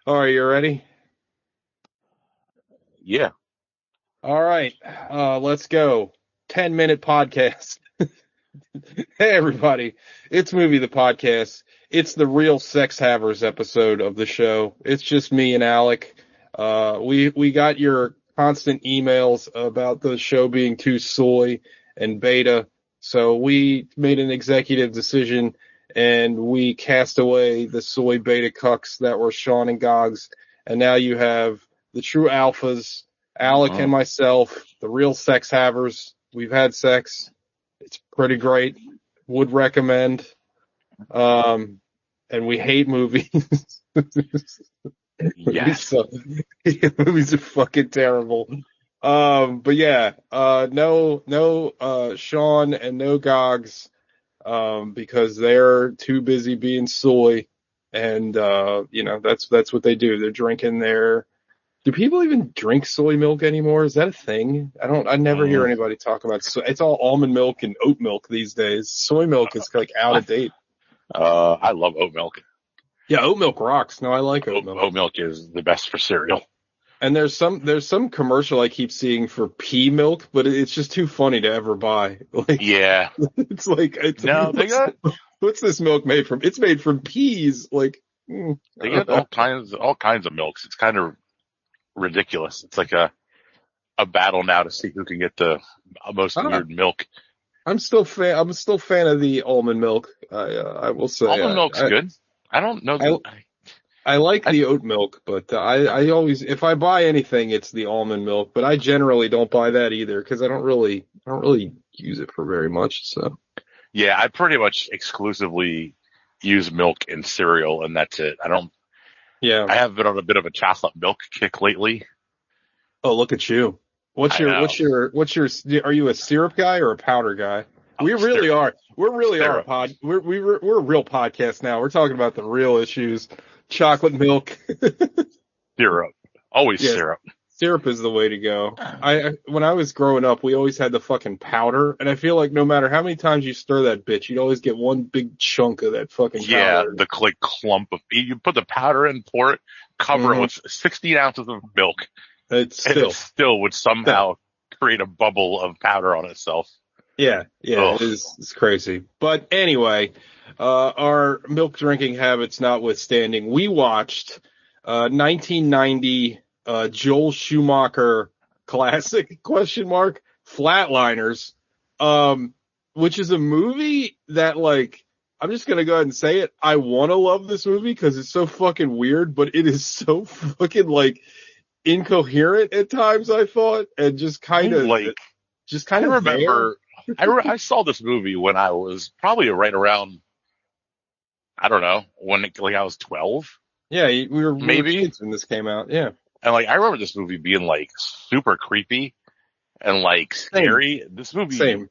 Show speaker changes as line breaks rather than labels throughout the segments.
All right, you ready?
Yeah.
All right, let's go. 10-minute podcast. Hey, everybody. It's Movie the Podcast. It's the real Sex Havers episode of the show. It's just me and Alec. We got your constant emails about the show being too soy and beta, so we made an executive decision and we cast away the soy beta cucks that were Sean and Gogs, and now you have the true alphas, Alec and
Mm.
myself, the real Sex Havers. We've had sex. It's pretty great. Would recommend. Um, and we hate movies. Movies
Yes.
suck. Movies are fucking terrible. But yeah, no, Sean and no Gogs, because they're too busy being soy, and that's what they do. They're drinking their. Do people even drink soy milk anymore? Is that a thing? I never hear
Mm.
anybody talk about soy. It's all almond milk and oat milk these days. Soy milk is like out
I,
of date.
I love oat milk.
Yeah, oat milk rocks. No, I like oat milk.
Oat milk is the best for cereal.
And there's some commercial I keep seeing for pea milk, but it's just too funny to ever buy. Like
Yeah.
it's like it's
No,
what's this milk made from? It's made from peas. Like
they got all kinds of milks. It's kind of ridiculous. It's like a battle now to see who can get the most
I,
weird milk.
I'm still fan of the almond milk. I will say
Almond milk's
I
good. I don't know
I
that.
I like
I
the oat milk, but I always, if I buy anything, it's the almond milk. But I generally don't buy that either because I don't really use it for very much. So
Yeah, I pretty much exclusively use milk in cereal, and that's it. I don't.
yeah.
I have been on a bit of a chocolate milk kick lately.
Oh, look at you. What's
I
your
know.
what's your what's your? Are you a syrup guy or a powder guy?
Oh,
We really are. We really are a
syrup.
pod. We're a real podcast now. We're talking about the real issues. Chocolate milk.
Syrup. Always
Yes.
syrup.
Syrup is the way to go. When I was growing up, we always had the fucking powder, and I feel like no matter how many times you stir that bitch, you'd always get one big chunk of that fucking
Yeah,
powder.
the like clump of you put the powder in, pour it, cover it
Hmm.
with 16 ounces of milk,
It's
and it
still,
still would
still,
somehow create a bubble of powder on itself.
yeah,
Ugh.
it is. It's crazy. But anyway, our milk drinking habits notwithstanding, we watched 1990 Joel Schumacher classic question mark Flatliners, um, which is a movie that like I'm just gonna go ahead and say it. I want to love this movie because it's so fucking weird, but it is so fucking like incoherent at times. I thought, and just
I
kind of
like.
just
I
kind of there.
remember. I saw this movie when I was probably right around. I don't know when like I was 12,
Yeah, we were
maybe.
kids when this came out. Yeah,
And like I remember this movie being like super creepy and like
same,
scary. This movie
same.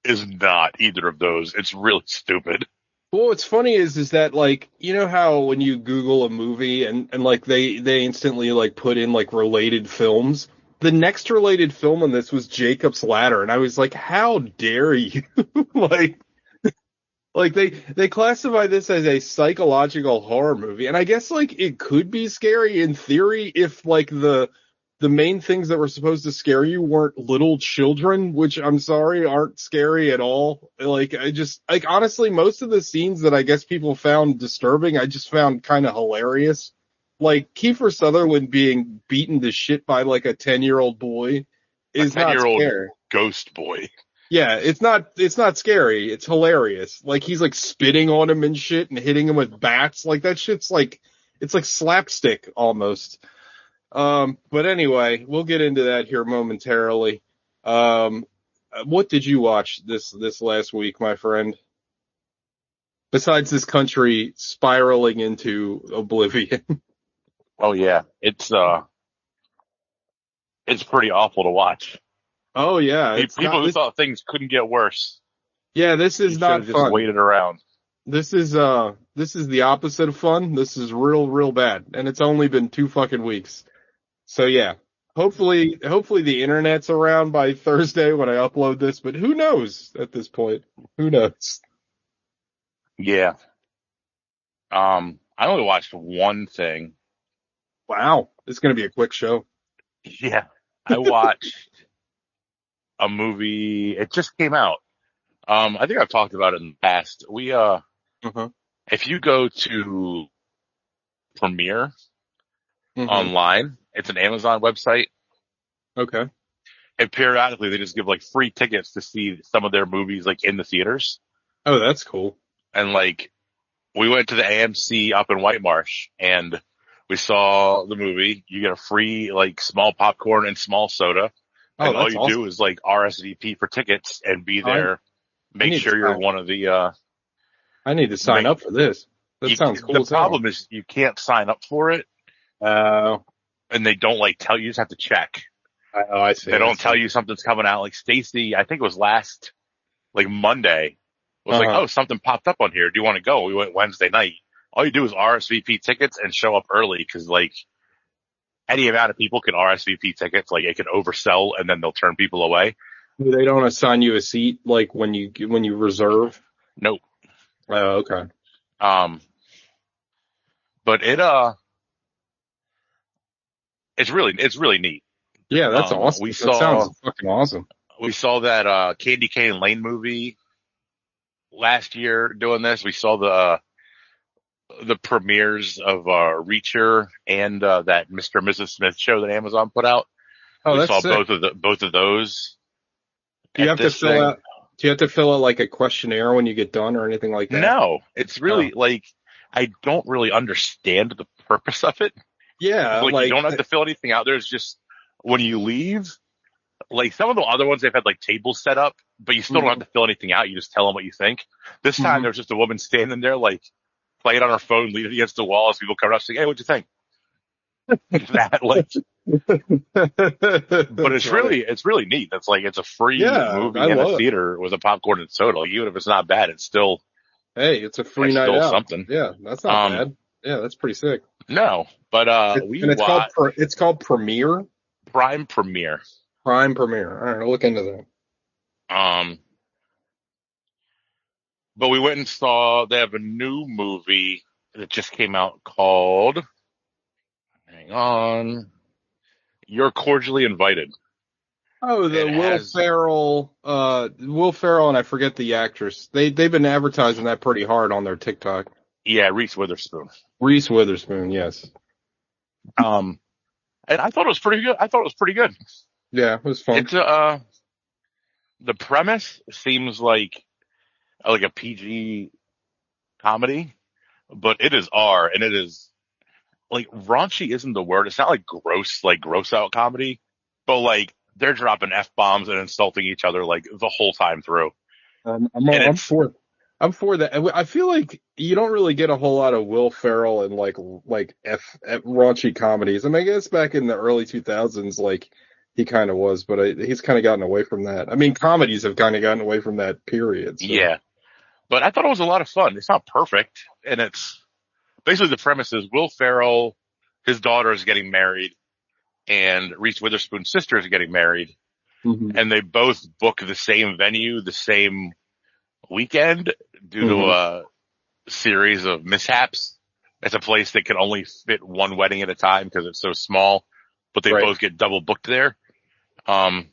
is not either of those. It's really stupid.
Well, what's funny is that like you know how when you Google a movie and like they instantly like put in like related films. The next related film on this was Jacob's Ladder, and I was like, how dare you? like like they classify this as a psychological horror movie, and I guess like it could be scary in theory if like the main things that were supposed to scare you weren't little children, which I'm sorry aren't scary at all. Like I just like honestly most of the scenes that I guess people found disturbing, I just found kind of hilarious. Like Kiefer Sutherland being beaten to shit by like a 10-year-old boy
A
is not
10-year-old
scary.
ghost boy.
Yeah, it's not scary. It's hilarious. Like he's like spitting on him and shit and hitting him with bats. Like that shit's like it's like slapstick almost. But anyway, we'll get into that here momentarily. Um, what did you watch this last week, my friend? Besides this country spiraling into oblivion.
Oh yeah, it's pretty awful to watch.
Oh yeah, it's
People
not
who
this.
thought things couldn't get worse,
Yeah, this
you
is
should
not
have just
fun.
waited around.
This is the opposite of fun. This is real bad, and it's only been 2 fucking weeks. So yeah, hopefully the internet's around by Thursday when I upload this, but who knows at this point? Who knows?
Yeah. I only watched one thing,
Wow, it's gonna be a quick show.
Yeah, I watched a movie. It just came out. I think I've talked about it in the past.
Uh-huh.
If you go to Premiere
Mm-hmm.
online, it's an Amazon website,
Okay.
and periodically they just give like free tickets to see some of their movies like in the theaters.
Oh, that's cool.
And like we went to the AMC up in White Marsh and we saw the movie. You get a free like small popcorn and small soda.
Oh,
And all
that's
you do
awesome.
is like RSVP for tickets and be
I
there.
I
Make
need to
sure you're
sign.
one of the,
I need to sign
make,
up for this. That sounds
the
cool as hell.
problem is you can't sign up for it
Uh,
and they don't like tell you, you just have to check.
I see.
They
I
don't
see.
tell you something's coming out. Like Stacy, I think it was last, like Monday, was like,
Uh-huh.
oh, something popped up on here. Do you want to go? We went Wednesday night. All you do is RSVP tickets and show up early because like any amount of people can RSVP tickets. Like it can oversell and then they'll turn people away.
They don't assign you a seat like when you reserve.
Nope.
Oh, okay.
Um, but it's really neat.
Yeah, that's
We
awesome. That sounds
saw,
fucking awesome.
that, Candy Cane Lane movie last year doing this. We saw the premieres of, Reacher and, that Mr. and Mrs. Smith show that Amazon put out.
Oh,
We
that's
saw
sick.
both of those
Do you
at
have to
this
fill
thing.
out do you have to fill out like a questionnaire when you get done or anything like that?
No, it's
Oh.
really like, I don't really understand the purpose of it.
Yeah,
Like you
like
don't have to fill anything out. There's just, when you leave, like some of the other ones, they've had like tables set up, but you still don't have
mhm,
to fill anything out. You just tell them what you think. This time
mhm.
there was just a woman standing there, like playing on her phone, leaning against the wall as people come up saying, "Hey, what'd you think?" That like, but
That's funny.
it's really neat. It's like, it's a free
Yeah, I
movie in a
love it.
theater with a popcorn and soda. Like even if it's not bad,
Hey, it's a free
it's
night
still
out.
something.
Yeah, that's not
Um,
bad. Yeah, that's pretty sick.
no, but, we
And
watch
it's called Premiere,
Prime Premiere.
Prime Premiere. All right, I'll look into that.
Um, but we went and saw, they have a new movie that just came out called, hang on, You're Cordially Invited.
Oh, the
It has,
Will Ferrell, and I forget the actress. They've been advertising that pretty hard on their TikTok.
yeah, Reese Witherspoon.
Reese Witherspoon, yes.
Um, and I thought it was pretty good. I thought it was pretty good.
Yeah, it was fun.
It's, the premise seems like a PG comedy, but it is R and it is like raunchy isn't the word. It's not like gross out comedy, but like they're dropping F bombs and insulting each other like the whole time through. And
I'm
it's,
I'm for that. I feel like you don't really get a whole lot of Will Ferrell in F raunchy comedies. I mean, I guess back in the early 2000s, like he kind of was, but he's kind of gotten away from that. I mean, comedies have kind of gotten away from that period. So.
yeah, but I thought it was a lot of fun. It's not perfect. And it's basically the premise is Will Ferrell, his daughter is getting married and Reese Witherspoon's sister is getting married
Hmm.
and they both book the same venue, the same weekend due to
Hmm.
a series of mishaps. It's a place that can only fit one wedding at a time because it's so small, but they
Right.
both get double booked there. And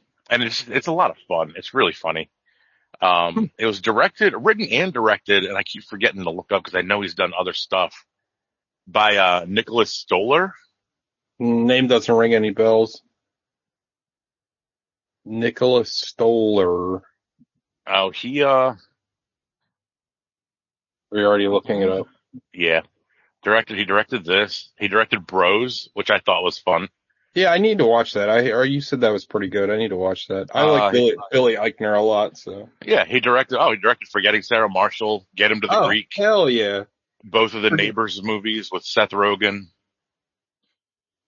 it's a lot of fun. It's really funny. It was written and directed, and I keep forgetting to look up because I know he's done other stuff by, Nicholas Stoller.
Name doesn't ring any bells. Nicholas Stoller.
Oh, he,
We're already looking it up.
yeah, he directed this. He directed Bros, which I thought was fun.
Yeah, I need to watch that. Or you said that was pretty good. I need to watch that. I like
Uh,
Billy Eichner a lot. So.
yeah, he directed Forgetting Sarah Marshall, Get Him to the
Oh,
Greek,
hell yeah.
both of the
Forget-
Neighbors movies with Seth Rogen.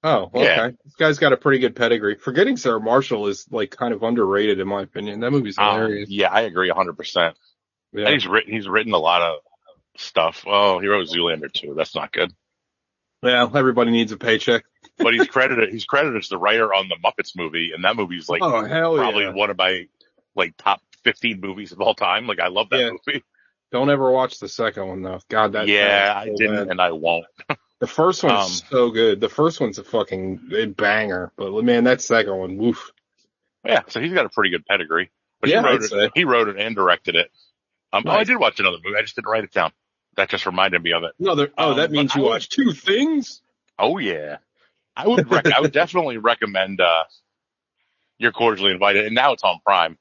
Oh,
Yeah.
okay. This guy's got a pretty good pedigree. Forgetting Sarah Marshall is like kind of underrated in my opinion. That movie's hilarious.
Yeah, I agree 100%. And
Yeah.
he's written a lot of stuff. Oh, he wrote Zoolander too. That's not good.
Yeah, everybody needs a paycheck.
But he's credited as the writer on the Muppets movie, and that movie's like
Oh, hell
probably
yeah.
one of my like top 15 movies of all time. Like I love that
Yeah.
movie.
Don't ever watch the second one though. God, that
Yeah,
was
I
so
didn't
bad.
and I won't.
The first one's
Um,
so good. The first one's a fucking banger. But man, that second one, woof.
yeah, so he's got a pretty good pedigree. But
Yeah, I'd say.
he wrote it and directed it. Oh, I
Nice.
did watch another movie. I just didn't write it down. That just reminded me of it.
No, oh, that
But
means you watch two things?
oh yeah, I would definitely recommend, You're Cordially Invited. And now it's on Prime.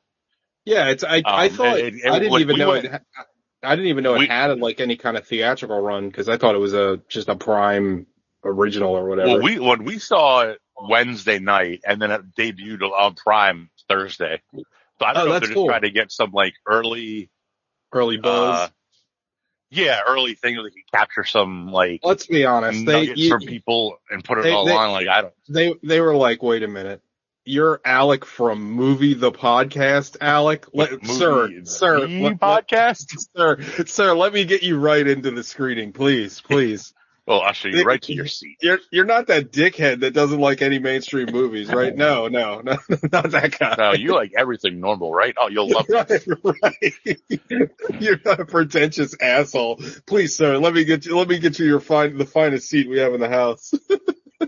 Yeah, I thought I didn't
Like
even
we
know
went,
it. I didn't even know it
we,
had like any kind of theatrical run because I thought it was just a Prime original or
well,
whatever.
when we saw it Wednesday night and then it debuted on Prime Thursday. So I don't
Oh,
know if
that's
they're just
cool.
trying to get some like early,
Early
uh,
buzz.
yeah, early thing that can capture some like
Let's be honest.
nuggets from people and put it
They they
online. Like I don't,
they were like, wait a minute, you're Alec from Movie the Podcast, Alec.
movie the podcast.
Sir, let me get you right into the screening, please, please.
Well, I'll show you right to your seat.
You're not that dickhead that doesn't like any mainstream movies, right? No, not that
No,
guy.
you like everything normal, right? Oh, you'll love this.
Right. You're not a pretentious asshole. Please, sir, let me get you the finest seat we have in the house.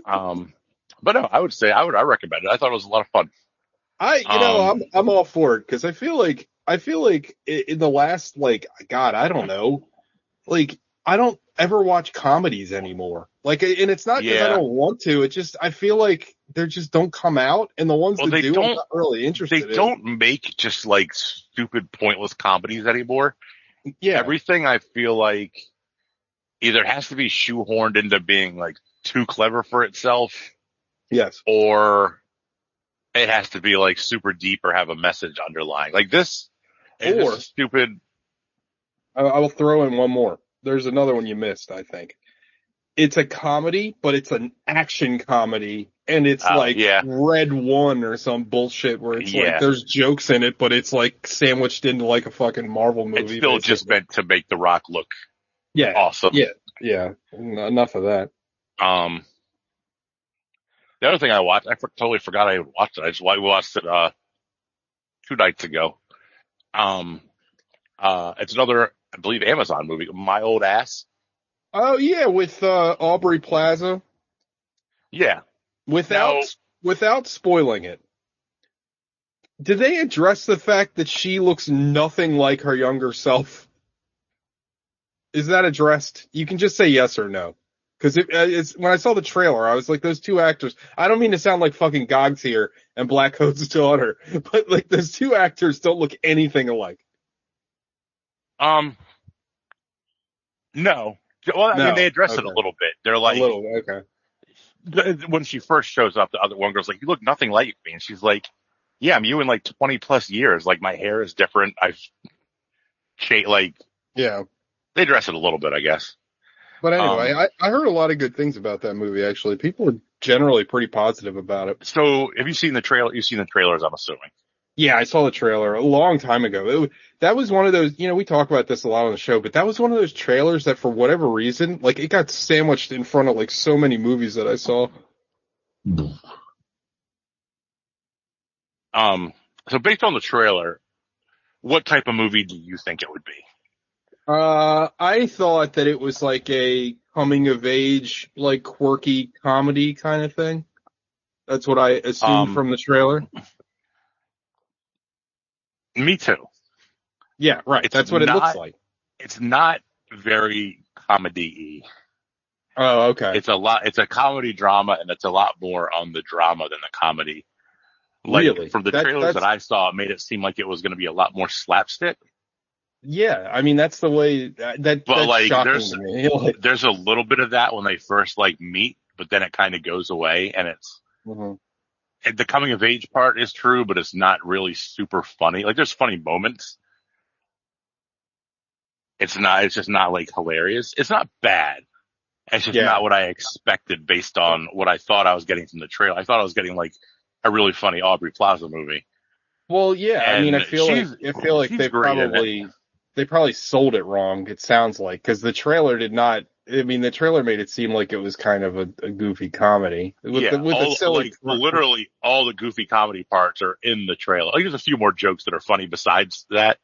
Um, but no, I would say I recommend it. I thought it was a lot of fun. Um,
I'm all for it because I feel like in the last like God, I don't know, like I don't ever watch comedies anymore. Like, and it's not because I
yeah.
don't want to. It just I feel like they just don't come out, and the ones
Well,
that do, I'm not really
they
interested in.
don't make just like stupid, pointless comedies anymore.
Yeah.
Everything I feel like either has to be shoehorned into being like too clever for itself,
Yes.
or it has to be like super deep or have a message underlying. Like this is just
Or
a stupid.
I will throw in one more. There's another one you missed, I think. It's a comedy, but it's an action comedy, and it's
Oh
like
yeah,
Red One or some bullshit where it's like
yeah.
there's jokes in it, but it's like sandwiched into like a fucking Marvel
It's
movie,
still just
basically.
meant to make The Rock look
Yeah,
awesome.
yeah, yeah. Enough of that.
Um, the other thing I watched, totally forgot I watched it. We watched it 2 nights ago. Um, it's another, I believe, Amazon movie, My Old Ass.
Oh yeah, with Aubrey Plaza,
Yeah. Now,
without spoiling it. Did they address the fact that she looks nothing like her younger self? Is that addressed? You can just say yes or no. Because it's when I saw the trailer, I was like, those two actors. I don't mean to sound like fucking Gogs here and Black Coat's daughter, but like those two actors don't look anything alike.
um, no. Well, I mean, they
No.
address it a
Okay.
little bit. They're
A
like,
little. Okay.
when she first shows up, the other one girl's like, "You look nothing like me," and she's like, "Yeah, I'm you in like 20 plus years. Like my hair is different. I've changed." Like
Yeah.
they address it a little bit, I guess.
But anyway,
Um,
I heard a lot of good things about that movie. Actually, people are generally pretty positive about it.
so have you seen the trailer? You've seen the trailers, I'm assuming.
Yeah, I saw the trailer a long time ago. That was one of those, we talk about this a lot on the show, but that was one of those trailers that for whatever reason, like it got sandwiched in front of like so many movies that I saw.
So based on the trailer, what type of movie do you think it would be?
I thought that it was like a coming of age, like quirky comedy kind of thing. That's what I assumed
Um,
from the trailer.
Me too.
Yeah, right.
It's
That's what it looks
not.
like.
It's not very comedy-y.
Oh, okay.
It's a lot. It's a comedy drama, and it's a lot more on the drama than the comedy. Like
Really?
from the trailers that
That's
I saw, it made it seem like it was going to be a lot more slapstick.
yeah. I mean, that's the way
But
that's
like,
shocking to me. Like,
there's a little bit of that when they first like meet, but then it kind of goes away, and
mhm.
the coming of age part is true, but it's not really super funny. Like there's funny moments. It's not. It's just not like hilarious. It's not bad. It's just
Yeah.
not what I expected based on what I thought I was getting from the trailer. I thought I was getting like a really funny Aubrey Plaza movie,
Well, yeah. I mean,
and
I feel like
she's great in it.
they probably sold it wrong. It sounds like because the trailer did not. I mean, the trailer made it seem like it was kind of a goofy comedy
Yeah,
with the
all
silly.
like literally all the goofy comedy parts are in the trailer. Like there's a few more jokes that are funny besides that,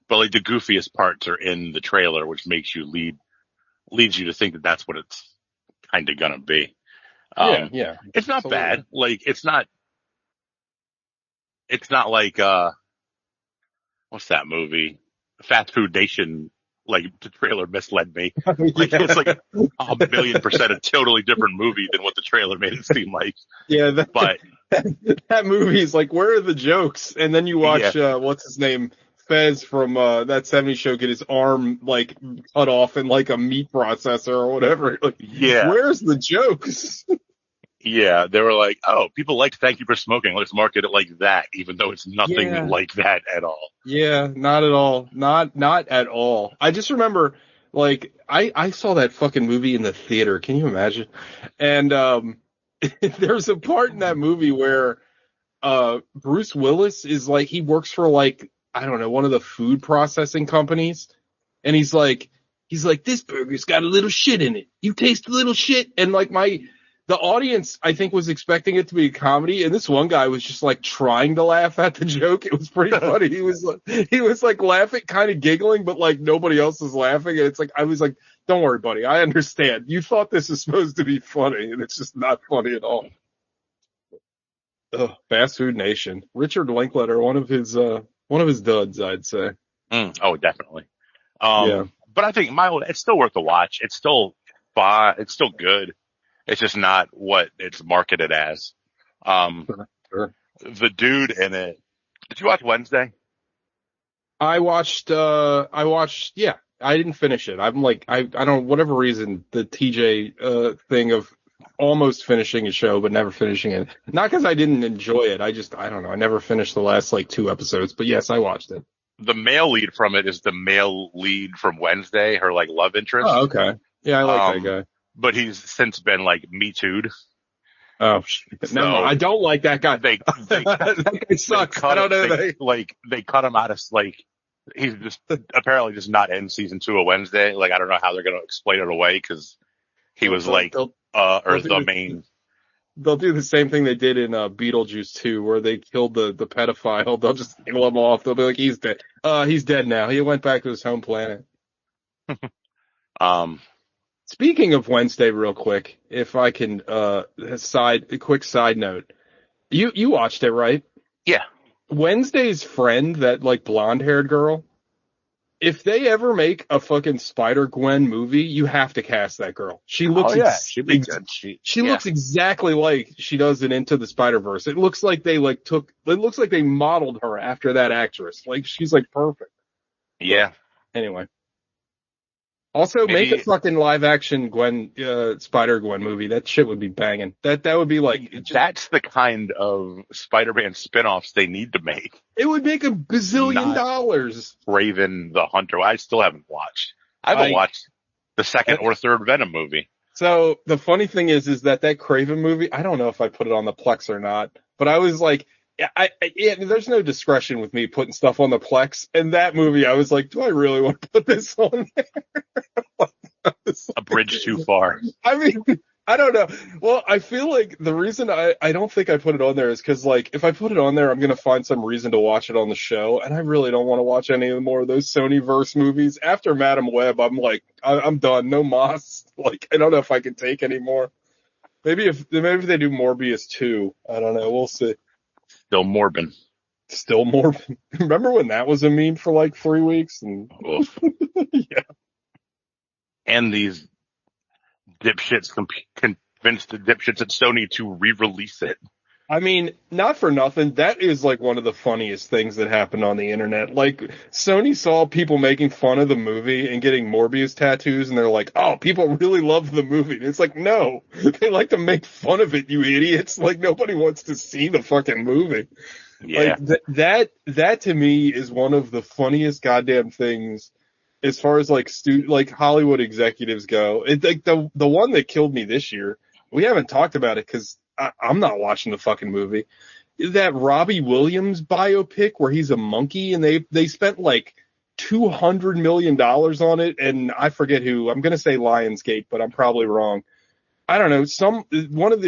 but like the goofiest parts are in the trailer, which makes you leads you to think that that's what it's kind of gonna be.
Yeah, yeah,
It's not
absolutely.
bad. Like it's not like what's that movie? Fast Food Nation. Like the trailer misled me. Like it's like
Yeah,
1,000,000% a totally different movie than what the trailer made it seem like.
yeah.
But
That movie is like, where are the jokes? And then you
yeah,
watch what's his name, Fez from that '70s show, get his arm like cut off in like a meat processor or whatever. Like,
yeah,
where's the jokes?
yeah. They were like, oh, people liked Thank You for Smoking. Let's market it like that, even though it's nothing
Yeah,
like that at all.
yeah, not at all. Not at all. I just remember like I saw that fucking movie in the theater. Can you imagine? And there's a part in that movie where Bruce Willis is like, he works for like, I don't know, one of the food processing companies, and he's like this burger's got a little shit in it, you taste a little shit. And like the audience, I think, was expecting it to be a comedy, and this one guy was just like trying to laugh at the joke. It was pretty funny. He was like laughing, kind of giggling, but like nobody else was laughing. And it's like, I was like, don't worry, buddy, I understand, you thought this was supposed to be funny, and it's just not funny at all. Ugh, Fast Food Nation. Richard Linklater, one of his duds, I'd say.
Oh, definitely.
Yeah.
But I think it's still worth a watch. It's still fine. It's still good. It's just not what it's marketed as. Um,
Sure. Sure.
the dude in it. Did you watch Wednesday?
I watched, yeah. I didn't finish it. I'm like, I don't, whatever reason, the TJ thing of almost finishing a show but never finishing it. Not because I didn't enjoy it. I don't know. I never finished the last like two episodes, but yes, I watched it.
The male lead from it is the male lead from Wednesday, her like love
Oh,
interest.
okay. Yeah, I like that
Um,
guy.
but he's since been like Me Too'd.
Oh, shit. Never mind.
So
I don't like that guy.
they
That guy
they
sucks. I
cut
don't
it.
know.
They cut him out of like he's just apparently just not in season 2 of Wednesday. Like I don't know how they're gonna explain it away because he was
They'll,
like
they'll,
or
they'll do
the
this.
main.
They'll do the same thing they did in Beetlejuice 2, where they killed the pedophile. They'll just kill him off. They'll be like, he's dead. He's dead now. He went back to his home planet.
Um,
Speaking of Wednesday, real quick, if I can, a quick side note. You watched it, right?
yeah.
Wednesday's friend, that like blonde haired girl. If they ever make a fucking Spider-Gwen movie, you have to cast that girl. She
Oh
looks
yeah, she'd be good.
she
Yeah,
looks exactly like she does in Into the Spider-Verse. It looks like it looks like they modeled her after that actress. Like, she's like perfect. But
yeah.
anyway, also make a
Maybe
fucking live action Spider-Gwen movie. That shit would be banging. That would be like,
that's the kind of Spider-Man spin-offs they need to make.
it would make a bazillion
Not
dollars.
Raven the Hunter. I still haven't watched. I haven't
I
watched the second or third Venom movie.
So the funny thing is that Craven movie, I don't know if I put it on the Plex or not, but I was like, there's no discretion with me putting stuff on the Plex. And that movie, I was like, do I really want to put this on there?
A bridge too far.
I mean, I don't know. Well, I feel like the reason I don't think I put it on there is because, like, if I put it on there, I'm going to find some reason to watch it on the show. And I really don't want to watch any more of those Sony-verse movies. After Madam Web, I'm like, I'm done. No Moss. Like, I don't know if I can take any more. Maybe if they do Morbius 2. I don't know. We'll see.
Still Morbin.
Still more. Remember when that was a meme for like 3 weeks? And
Oof.
yeah.
And these dipshits convinced the dipshits at Sony to re-release it.
I mean, not for nothing, that is like one of the funniest things that happened on the internet. Like, Sony saw people making fun of the movie and getting Morbius tattoos, and they're like, oh, people really love the movie. And it's like, no, they like to make fun of it, you idiots. Like, nobody wants to see the fucking movie.
Yeah.
Like, that to me is one of the funniest goddamn things as far as like like Hollywood executives go. It's like the one that killed me this year. We haven't talked about it because I'm not watching the fucking movie. That Robbie Williams biopic where he's a monkey, and they spent like $200 million on it, and I forget who. I'm gonna say Lionsgate, but I'm probably wrong. I don't know.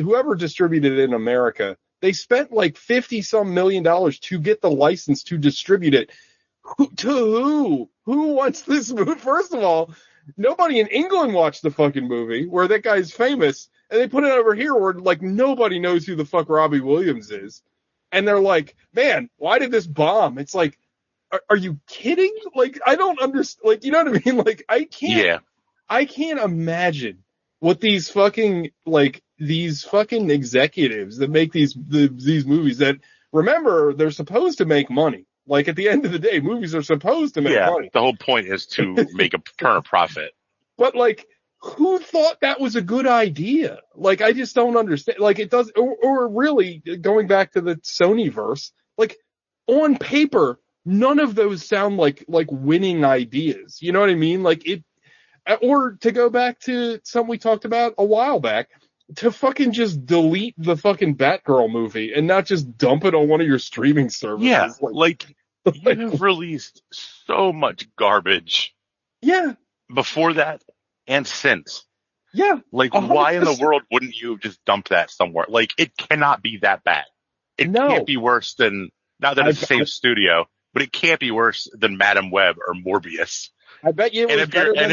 Whoever distributed it in America, they spent like 50 some $1 million to get the license to distribute it. To who? Who wants this movie? First of all, nobody in England watched the fucking movie where that guy's famous, and they put it over here where like nobody knows who the fuck Robbie Williams is, and they're like, man, why did this bomb? It's like, are you kidding? Like, I don't understand. Like, you know what I mean? Like,
Yeah.
I can't imagine what these fucking executives that make these movies that, remember, they're supposed to make money. Like, at the end of the day, movies are supposed to make
Yeah.
money.
The whole point is to make a turn a profit.
But like, who thought that was a good idea? Like, I just don't understand. Like, it does, or really, going back to the Sony verse, like, on paper, none of those sound like winning ideas. You know what I mean? Like it, or to go back to something we talked about a while back, to fucking just delete the fucking Batgirl movie and not just dump it on one of your streaming services.
Yeah. Like,
like,
you have released so much garbage
yeah,
before that and since.
yeah.
Like, why in the world wouldn't you have just dumped that somewhere? Like, it cannot be that bad. It can't be worse than, not that it's the same studio, but it can't be worse than Madam Web or Morbius.
I bet you it was better than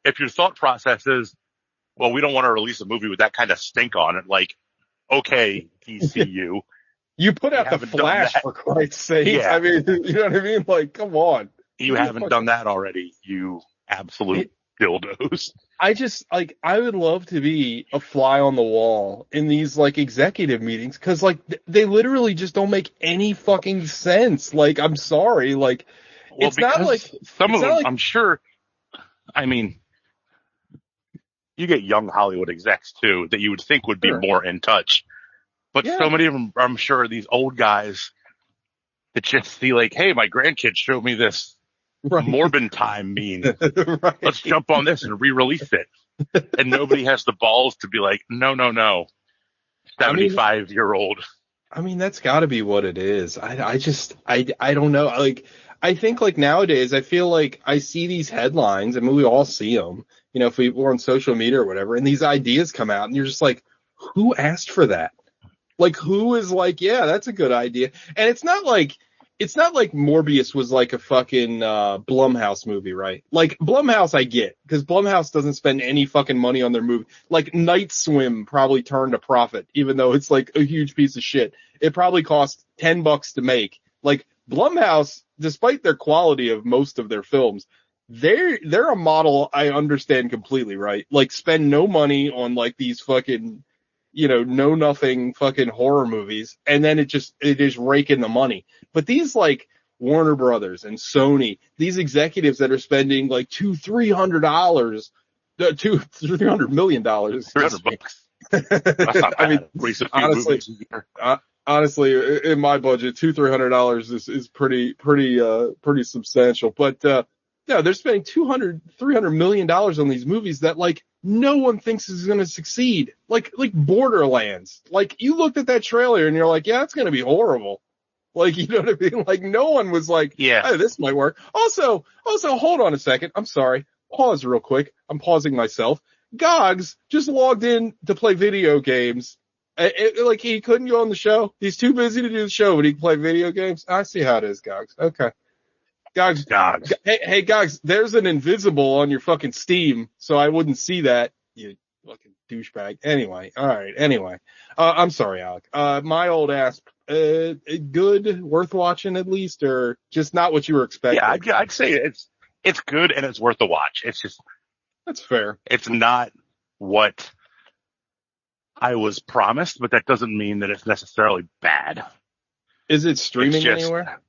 if your thought process is, well, we don't want to release a movie with that kind of stink on it, like, okay, DCU.
You put out the Flash, for Christ's sake. Yeah. I mean, you know what I mean? Like, come on.
You haven't done that already, you absolute dildos.
I would love to be a fly on the wall in these, like, executive meetings, because, like, they literally just don't make any fucking sense. Like, I'm sorry. Like,
well,
it's not like...
Some of them, like, I'm sure, I mean, you get young Hollywood execs, too, that you would think would be more in touch. But so many of them, I'm sure, are these old guys that just see, like, hey, my grandkids showed me this Morbin Time meme. Let's jump on this and re-release it. And nobody has the balls to be like, no. 75-year-old.
I mean, that's got to be what it is. I don't know. Like, I think, like, nowadays, I feel like I see these headlines. I mean, we all see them, you know, if we're on social media or whatever, and these ideas come out, and you're just like, who asked for that? Like, who is like, yeah, that's a good idea. And it's not like Morbius was like a fucking Blumhouse movie, right? Like, Blumhouse I get, because Blumhouse doesn't spend any fucking money on their movie. Like, Night Swim probably turned a profit, even though it's like a huge piece of shit. It probably cost $10 to make. Like, Blumhouse, despite their quality of most of their films, they're a model I understand completely, right? Like, spend no money on like these fucking, you know, know nothing fucking horror movies, and then it is raking the money. But these, like, Warner Brothers and Sony, these executives that are spending like $200-300 million.
$300. That's not bad. I mean,
honestly, in my budget, $200-300 is pretty substantial. But no, they're spending $200-300 million on these movies that, like, no one thinks is going to succeed. Like Borderlands. Like, you looked at that trailer and you're like, yeah, it's going to be horrible. Like, you know what I mean? Like, no one was like, yeah, oh, this might work. Also, hold on a second. I'm sorry. Pause real quick. I'm pausing myself. Gogs just logged in to play video games. Like, he couldn't go on the show. He's too busy to do the show, but he can play video games. I see how it is, Gogs. Okay. Gogs. Hey, Gogs, there's an invisible on your fucking Steam, so I wouldn't see that, you fucking douchebag. Anyway, all right, I'm sorry, Alec. My old ass, good, worth watching at least, or just not what you were expecting?
Yeah, I'd say it's good and it's worth a watch. It's just...
That's fair.
It's not what I was promised, but that doesn't mean that it's necessarily bad.
Is it streaming anywhere?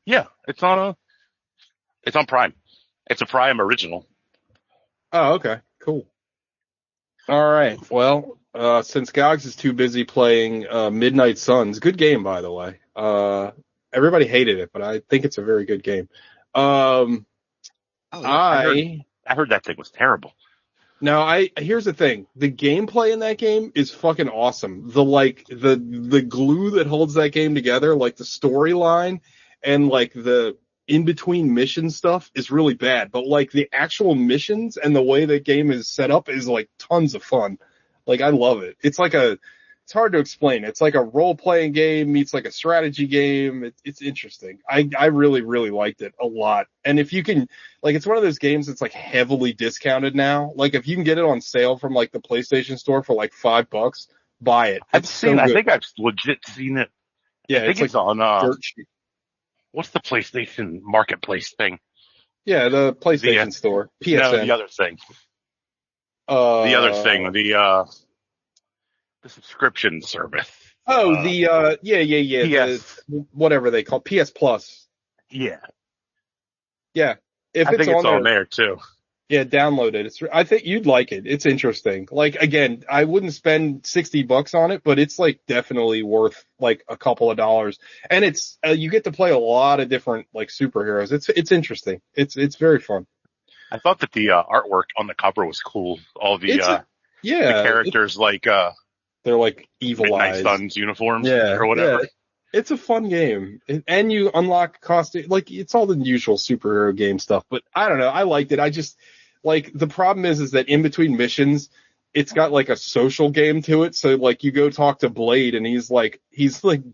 Yeah, it's on Prime. It's a Prime original.
Oh, okay, cool. All right. Well, since Gogs is too busy playing Midnight Suns, good game, by the way. Everybody hated it, but I think it's a very good game. I
heard that thing was terrible.
Now, here's the thing. The gameplay in that game is fucking awesome. The glue that holds that game together, like the storyline and like the in-between mission stuff is really bad. But like the actual missions and the way the game is set up is like tons of fun. Like, I love it. It's like it's hard to explain. It's like a role playing game meets like a strategy game. It's interesting. I really really liked it a lot. And if you can, like, it's one of those games that's like heavily discounted now. Like if you can get it on sale from like the PlayStation Store for like $5, buy it.
I've
It's so
seen. I
good.
think I've legit seen it. I
Yeah,
think
it's like
it's on.
dirt cheap.
What's the PlayStation Marketplace thing?
Yeah, the
The
PlayStation Store,
no, the
PSN.
other thing. The other
Uh
thing. The subscription service.
oh, the yeah, the
PS.
whatever they call PS Plus.
Yeah,
Yeah, if
I
it's
think it's
on
on
there,
there too.
yeah, download it. I think you'd like it. It's interesting. Like again, I wouldn't spend $60 on it, but it's like definitely worth like a couple of dollars. And it's you get to play a lot of different like superheroes. It's interesting. It's very fun.
I thought that the artwork on the cover was cool. All
It's
the
yeah,
characters like
they're like evil
Midnight
eyes.
Suns uniforms
Yeah,
or
yeah.
whatever.
It's a fun game, and you unlock costume. Like it's all the usual superhero game stuff. But I don't know. I liked it. I just like the problem is that in between missions, it's got like a social game to it. So like you go talk to Blade, and he's like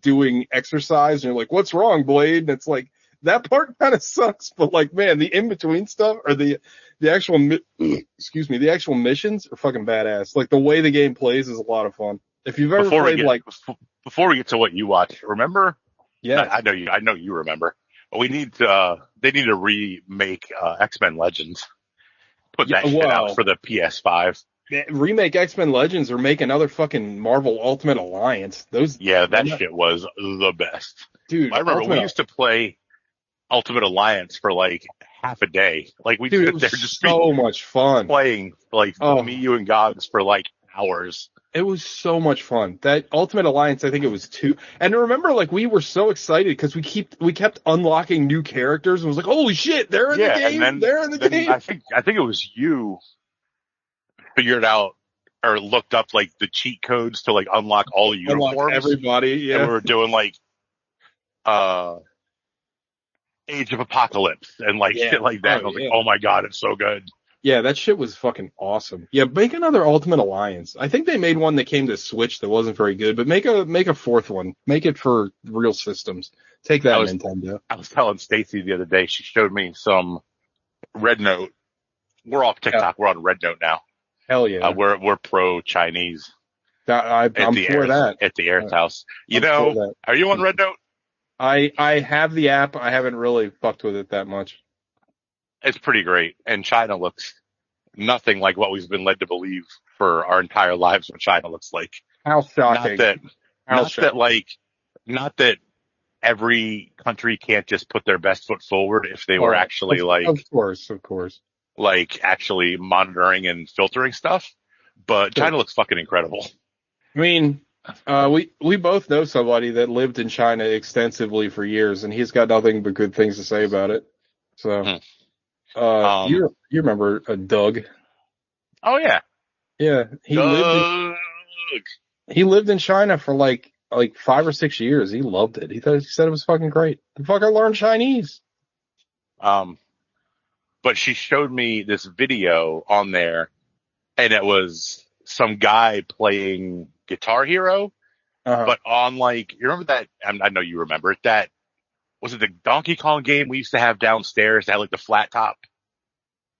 doing exercise, and you're like, "What's wrong, Blade?" And it's like that part kind of sucks. But like, man, the in between stuff or the actual excuse me, the actual missions are fucking badass. Like the way the game plays is a lot of fun. If you've ever
Before we
played
get
like
before we get to what you watch, remember?
yeah.
I know you remember. But they need to remake X-Men Legends. Put
Yeah,
that shit out
well,
for the PS5.
remake X-Men Legends or make another fucking Marvel Ultimate Alliance. Those,
Yeah, that shit was the best.
dude,
I remember we
Ultimate,
used to play Ultimate Alliance for like half a day. Like we'd
dude, it
sit
was
there just be
so much fun.
playing like
Oh,
me, you, and Gogs for like hours.
it was so much fun. That Ultimate Alliance, I think it was two. And I remember, like, we were so excited because we kept unlocking new characters and was like, holy shit, they're in the
Yeah, and
game, they're in the
then
game.
I think it was you figured out or looked up like the cheat codes to like unlock all the
Unlock
uniforms,
everybody,
and we
yeah.
were doing like uh Age of Apocalypse and like
Yeah.
shit like that. And I
Oh,
was like,
yeah.
oh my god, it's so good.
Yeah, that shit was fucking awesome. Yeah, make another Ultimate Alliance. I think they made one that came to Switch that wasn't very good, but make a fourth one. Make it for real systems. Take
I
that,
was
Nintendo.
I was telling Stacy the other day, she showed me some Red Note. We're off
Yeah,
TikTok. We're on Red Note now.
hell yeah.
We're pro Chinese
I'm for that.
at the Air's house. You
I'm for
know,
that.
are you on Red Note?
I have the app. I haven't really fucked with it that much.
It's pretty great, and China looks nothing like what we've been led to believe for our entire lives. What China looks like.
How
Not
shocking.
that,
How
not that
shocking.
like, not that every country can't just put their best foot forward if they were
Oh,
actually
of course, of course.
like actually monitoring and filtering stuff. But
Sure.
China looks fucking incredible.
I mean, we both know somebody that lived in China extensively for years, and he's got nothing but good things to say about it. So,
Hmm. Um.
you remember Doug?
Oh yeah.
Yeah,
Doug.
he lived in China for like 5 or 6 years. He loved it. He said it was fucking great. The fuck, I learned Chinese.
Um. But she showed me this video on there, and it was some guy playing Guitar Hero,
Uh-huh.
but on like, you remember that? I know you remember it. That was it. The Donkey Kong game we used to have downstairs that had like the flat top.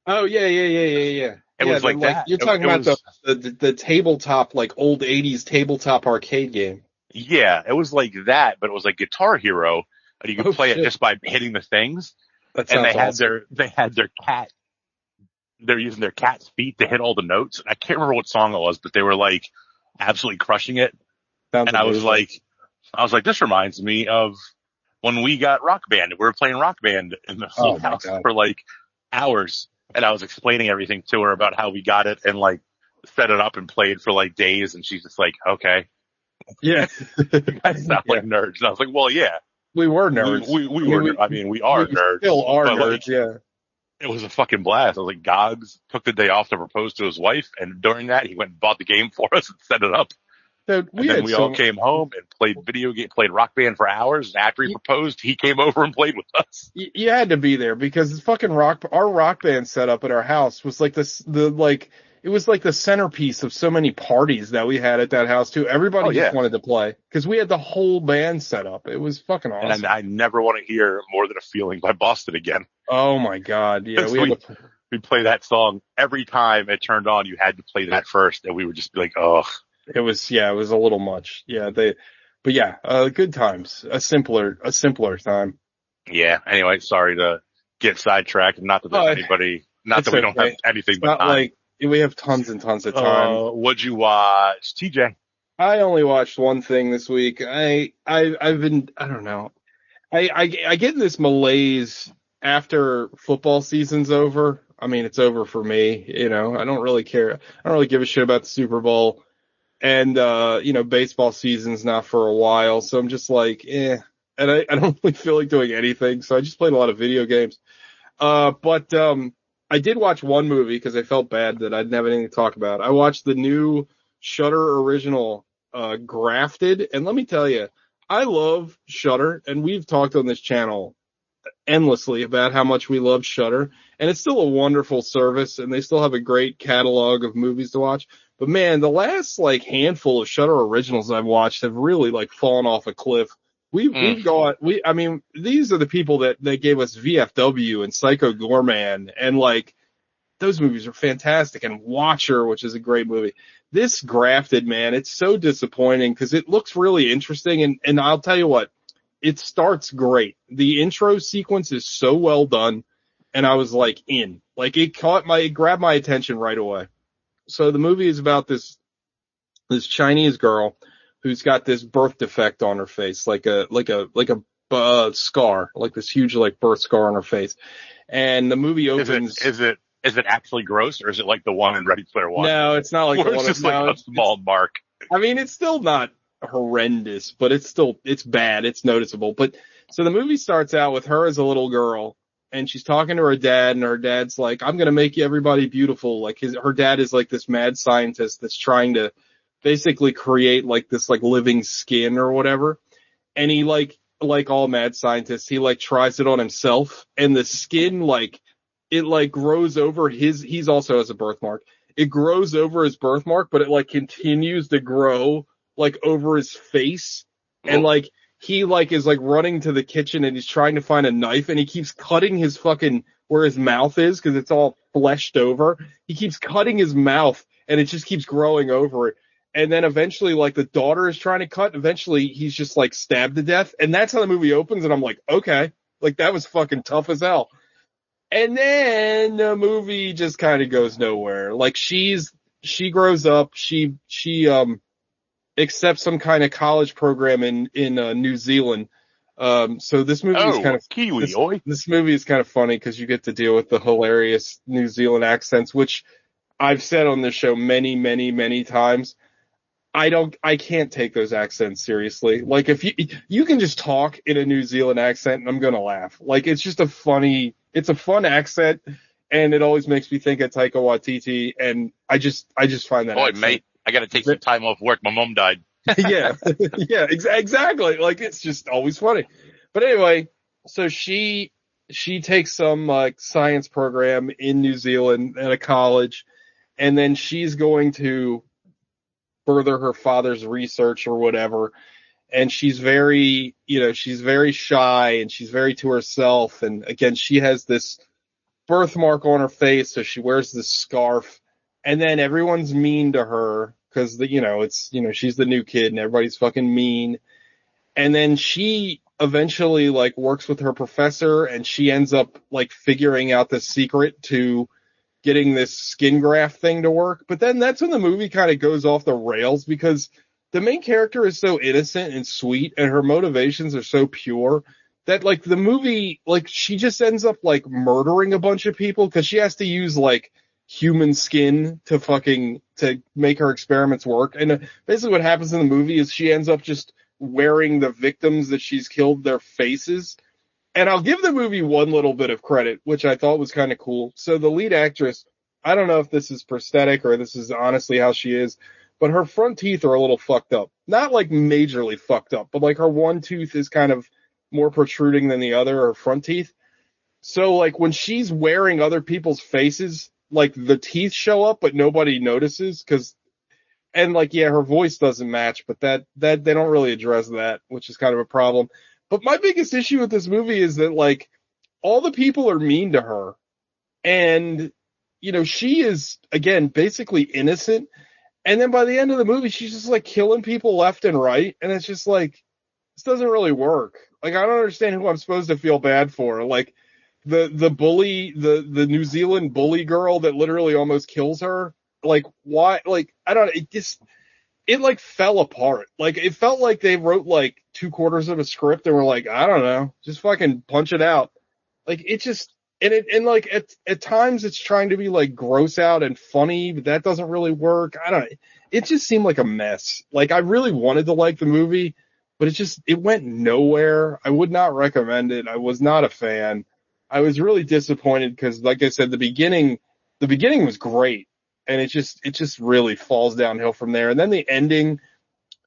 Oh yeah.
It
Yeah,
was like
like
that.
you're talking
It
about
was,
the tabletop, like old '80s tabletop arcade game.
yeah, it was like that, but it was like Guitar Hero, and you could
Oh
play it
shit,
just by hitting the things.
that
And
sounds awesome.
they had their cat. They're using their cat's feet to hit all the notes. And I can't remember what song it was, but they were like absolutely crushing it.
Sounds
And
amazing.
I was like, this reminds me of when we got Rock Band. We were playing Rock Band in the
Oh
whole
my
house
god.
for like hours. And I was explaining everything to her about how we got it and like set it up and played for like days. And she's just like, okay,
Yeah.
you guys sound
Yeah.
like nerds. And I was like, well, yeah,
We were nerds.
we are
We
nerds,
still are
but
nerds.
like,
Yeah.
it was a fucking blast. I was like, Gogs took the day off to propose to his wife. And during that, he went and bought the game for us and set it up.
Dude,
And then we all came home and played Rock Band for hours. And after he proposed, he came over and played with us.
you had to be there because it's fucking our rock band setup at our house was like this, it was like the centerpiece of so many parties that we had at that house too.
Oh
Everybody just
yeah.
wanted to play because we had the whole band set up. It was fucking
And
awesome.
I never want to hear More Than a Feeling by Boston again.
Oh my God. Yeah,
'Cause
we had
we play that song every time it turned on. You had to play that first, and we would just be like, "Oh,
it was a little much. Yeah, but yeah, good times. A simpler time.
yeah." Anyway, sorry to get sidetracked. Not that there's
Oh,
anybody. Not
it's
that we don't have
okay.
anything
It's
but
not
time.
like we have tons and tons of time.
What'd you watch, TJ?
I only watched one thing this week. I've been, I don't know. I get in this malaise after football season's over. I mean, it's over for me, you know. I don't really care. I don't really give a shit about the Super Bowl. And you know, baseball season's not for a while, so I'm just like, eh. And I don't really feel like doing anything, so I just played a lot of video games. But I did watch one movie because I felt bad that I didn't have anything to talk about. I watched the new Shudder original, Grafted, and let me tell you, I love Shudder, and we've talked on this channel endlessly about how much we love Shudder, and it's still a wonderful service, and they still have a great catalog of movies to watch. But man, the last like handful of Shudder originals I've watched have really like fallen off a cliff.
Mm.
We've got I mean, these are the people that gave us VFW and Psycho Gorman, and like those movies are fantastic, and Watcher, which is a great movie. This Grafted, man, it's so disappointing because it looks really interesting, and I'll tell you what, it starts great. The intro sequence is so well done, and I was like in. Like it grabbed my attention right away. So the movie is about this Chinese girl who's got this birth defect on her face, like a scar, like this huge like birth scar on her face. And the movie
Is it
opens.
is it is it actually gross, or is it like the one in Ready Player One,
No, it's not like the
where it's
one.
just like
No,
a small mark?
I mean, it's still not horrendous, but it's bad. It's noticeable. But so the movie starts out with her as a little girl, and she's talking to her dad, and her dad's like, "I'm gonna make everybody beautiful." Like her dad is like this mad scientist that's trying to basically create like this like living skin or whatever. And he like all mad scientists, he like tries it on himself, and the skin like it like grows over he's also has a birthmark. It grows over his birthmark, but it like continues to grow like over his face. And
Oh,
like he like is like running to the kitchen, and he's trying to find a knife, and he keeps cutting his fucking where his mouth is because it's all fleshed over. He keeps cutting his mouth, and it just keeps growing over it. And then eventually, like the daughter is trying to cut. Eventually, he's just like stabbed to death, and that's how the movie opens. And I'm like, okay, like that was fucking tough as hell. And then the movie just kind of goes nowhere. Like she grows up, she accepts some kind of college program in New Zealand. So this movie is kind
oh,
of
Kiwi, oi.
this movie is kind of funny because you get to deal with the hilarious New Zealand accents, which I've said on this show many, many, many times. I can't take those accents seriously. Like if you can just talk in a New Zealand accent and I'm going to laugh. Like it's just it's a fun accent, and it always makes me think of Taika Waititi, and I just find that
Oi,
accent.
mate, I got to take some time off work. My mom died.
Yeah. Yeah, exactly. Like it's just always funny. But anyway, so she takes some like science program in New Zealand at a college, and then she's going to further her father's research or whatever. And she's very, you know, she's very shy, and she's very to herself. And again, she has this birthmark on her face, so she wears this scarf. And then everyone's mean to her because she's the new kid, and everybody's fucking mean. And then she eventually like works with her professor, and she ends up like figuring out the secret to getting this skin graft thing to work. But then that's when the movie kind of goes off the rails because the main character is so innocent and sweet, and her motivations are so pure that like the movie, like she just ends up like murdering a bunch of people because she has to use like human skin to make her experiments work. And basically what happens in the movie is she ends up just wearing the victims that she's killed their faces. And I'll give the movie one little bit of credit, which I thought was kind of cool. So the lead actress, I don't know if this is prosthetic or this is honestly how she is, but her front teeth are a little fucked up. Not like majorly fucked up, but like her one tooth is kind of more protruding than the other, her front teeth. So like when she's wearing other people's faces, like the teeth show up, but nobody notices and like, yeah, her voice doesn't match, but that they don't really address that, which is kind of a problem. But my biggest issue with this movie is that like all the people are mean to her, and she is again basically innocent. And then by the end of the movie, she's just like killing people left and right, and it's just like this doesn't really work. Like I don't understand who I'm supposed to feel bad for. Like the bully, the New Zealand bully girl that literally almost kills her. Like why? Like I don't. It like fell apart. Like it felt like they wrote like 2/4 of a script and were like, I don't know, just fucking punch it out. Like it just and like at times it's trying to be like gross out and funny, but that doesn't really work. I don't. It just seemed like a mess. Like I really wanted to like the movie, but it went nowhere. I would not recommend it. I was not a fan. I was really disappointed because, like I said, the beginning was great, and it just really falls downhill from there. And then the ending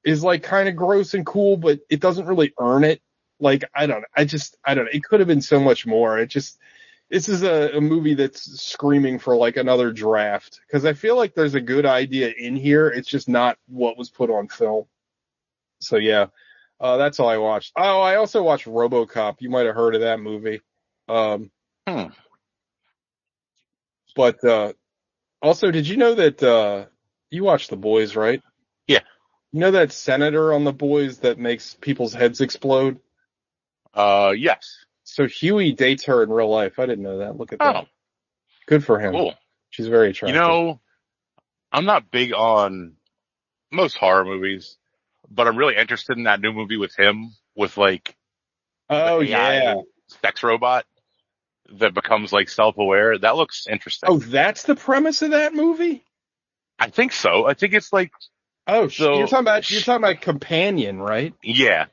is like kind of gross and cool, but it doesn't really earn it. Like I don't know. It could have been so much more. This is a movie that's screaming for like another draft because I feel like there's a good idea in here. It's just not what was put on film. So yeah, that's all I watched. Oh, I also watched RoboCop. You might have heard of that movie. Um,
Hmm.
but also, did you know that you watched The Boys, right?
Yeah.
You know that senator on The Boys that makes people's heads explode?
Yes.
So Huey dates her in real life. I didn't know that. Look at
Oh,
that. Good for him.
cool.
She's very
You
attractive.
know, I'm not big on most horror movies, but I'm really interested in that new movie with him, with like the
Oh yeah.
AI sex robot that becomes like self-aware. That looks interesting.
Oh, that's the premise of that movie?
I think so. I think it's like
Oh, you're
the,
talking about Companion, right?
yeah,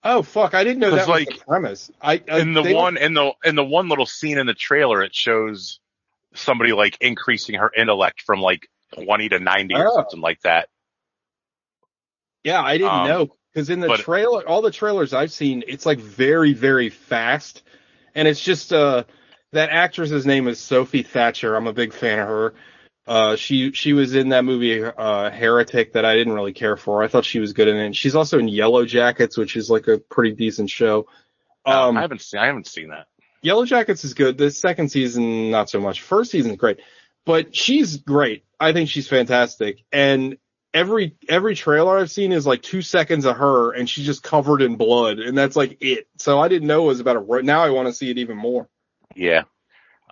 Oh fuck, I didn't know
because
that was the
like
premise.
in the
They don't.
one in the one little scene in the trailer, it shows somebody like increasing her intellect from like 20 to 90 or
Oh,
something like that.
yeah, I didn't
Um,
know because in the
but
trailer, all the trailers I've seen, it's like very, very fast, and it's just that actress's name is Sophie Thatcher. I'm a big fan of her. She was in that movie Heretic that I didn't really care for. I thought she was good in it. She's also in Yellow Jackets, which is like a pretty decent show.
I
Um,
haven't seen that.
Yellow Jackets is good. The second season, not so much. First season's great, but she's great. I think she's fantastic. And every trailer I've seen is like 2 seconds of her, and she's just covered in blood, and that's like it. So I didn't know it was about a. Now I want to see it even more.
Yeah.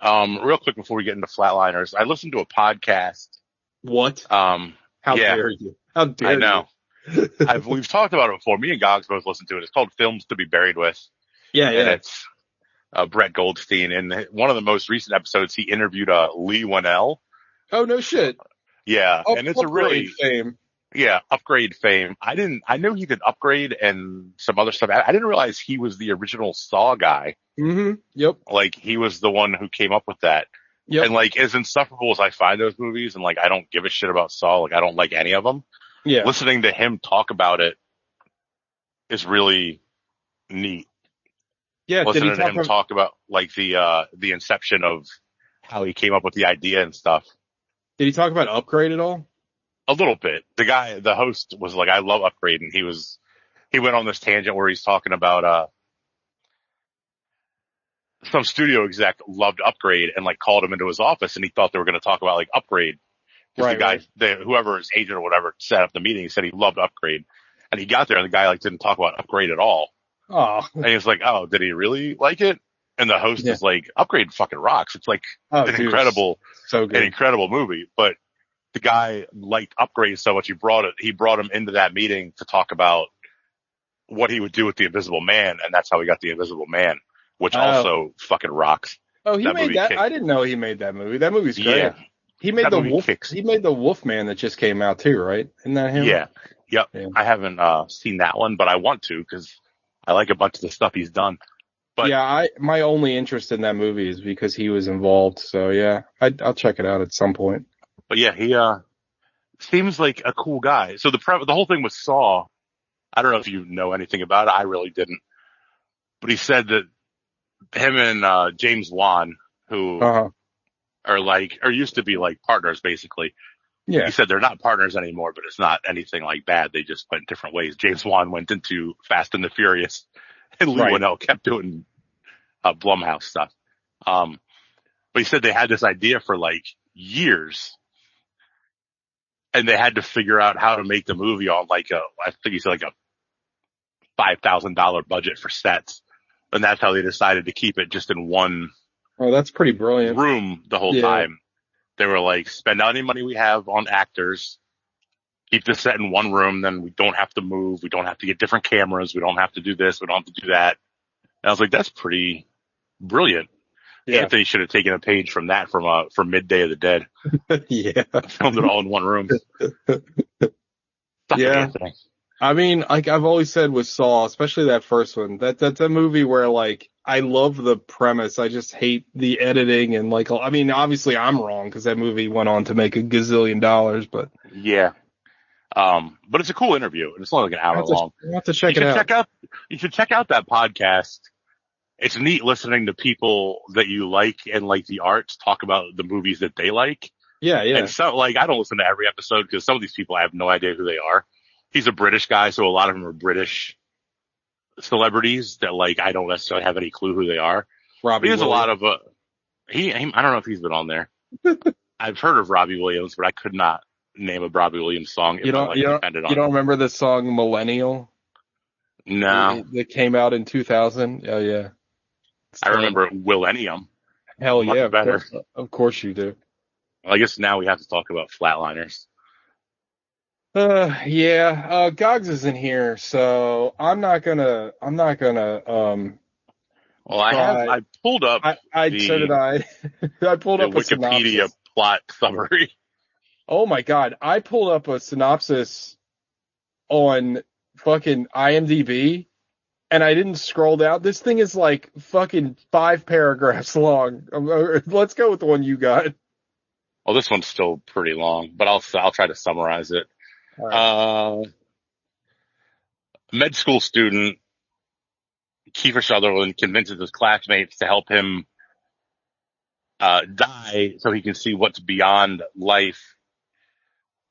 Real quick before we get into Flatliners, I listened to a podcast.
What? How
Yeah,
dare you? How
I
dare
know.
you?
We've talked about it before. Me and Gogs both listened to it. It's called Films to be Buried With,
Yeah,
and
yeah.
it's Brett Goldstein. In one of the most recent episodes, he interviewed Lee Winnell.
Oh no shit.
Yeah, and it's a
Upgrade
really
fame.
Upgrade fame. I knew he did Upgrade and some other stuff. I didn't realize he was the original Saw guy.
Mm-hmm. Yep.
Like he was the one who came up with that.
Yep.
And like as insufferable as I find those movies, and like I don't give a shit about Saw, like I don't like any of them.
Yeah.
Listening to him talk about it is really neat.
Yeah. Did he
Listening to
talk
him
about?
talk about like the inception of how he came up with the idea and stuff.
Did he talk about Upgrade at all?
A little bit. The host was like, I love Upgrade, and he went on this tangent where he's talking about some studio exec loved Upgrade and like called him into his office, and he thought they were going to talk about like Upgrade because
Right. Right.
whoever his agent or whatever set up the meeting, he said he loved Upgrade, and he got there and the guy like didn't talk about Upgrade at all,
Oh.
and he was like, oh, did he really like it? And the host
Yeah.
is like, Upgrade fucking rocks. It's like
Oh,
an
dude,
incredible,
so
an
good.
incredible movie, but the guy liked Upgrade so much he brought him into that meeting to talk about what he would do with the Invisible Man, and that's how he got the Invisible Man, which
Oh.
also fucking rocks.
Oh, he
That
made
movie
that.
kicked.
I didn't know he made that movie. That movie's great.
Yeah,
He made
that
the
movie
Wolf.
kicks.
He made the Wolfman that just came out too, right? Isn't that him?
Yeah, yep.
Yeah.
I haven't seen that one, but I want to because I like a bunch of the stuff he's done. But
yeah, my only interest in that movie is because he was involved. So yeah, I'll check it out at some point.
But yeah, he seems like a cool guy. So the whole thing with Saw, I don't know if you know anything about it. I really didn't. But he said that him and James Wan, who
Uh-huh.
or used to be like partners basically. He
Yeah.
said they're not partners anymore, but it's not anything like bad. They just went different ways. James Wan went into Fast and the Furious, and Lee
Right.
Winnell kept doing Blumhouse stuff. But he said they had this idea for like years, and they had to figure out how to make the movie on like I think he said like a $5,000 budget for sets, and that's how they decided to keep it just in one
Oh, that's pretty brilliant.
room the whole
Yeah.
time. They were like, spend any money we have on actors, keep the set in one room, then we don't have to move, we don't have to get different cameras, we don't have to do this, we don't have to do that. And I was like, that's pretty brilliant.
Yeah.
Anthony should have taken a page from that from Midday of the Dead.
Yeah.
Filmed it all in one room.
Yeah.
Anthony.
I mean, like I've always said with Saw, especially that first one, that's a movie where like I love the premise. I just hate the editing and like, I mean, obviously I'm wrong because that movie went on to make a gazillion dollars, but
Yeah. But it's a cool interview, and it's only like an hour long.
I have to check it out.
You should check out that podcast. It's neat listening to people that you like and like the arts talk about the movies that they like.
Yeah, yeah.
And so, like, I don't listen to every episode because some of these people I have no idea who they are. He's a British guy, so a lot of them are British celebrities that, like, I don't necessarily have any clue who they are.
Robbie
He has a
Williams.
lot of, I don't know if he's been on there. I've heard of Robbie Williams, but I could not name a Robbie Williams song.
You don't remember the song Millennial?
No.
That came out in 2000? Oh, yeah.
I remember Millennium.
Hell
Much
yeah.
better.
Of course you do.
Well, I guess now we have to talk about Flatliners.
Yeah. Gogs isn't here, so I'm not gonna,
Well, I pulled up
so did I. I pulled up a
Wikipedia
synopsis.
plot summary.
Oh my God. I pulled up a synopsis on fucking IMDb and I didn't scroll down. This thing is like fucking 5 paragraphs long. Let's go with the one you got.
Well, this one's still pretty long, but I'll try to summarize it.
All right.
Med school student Kiefer Sutherland convinces his classmates to help him die so he can see what's beyond life,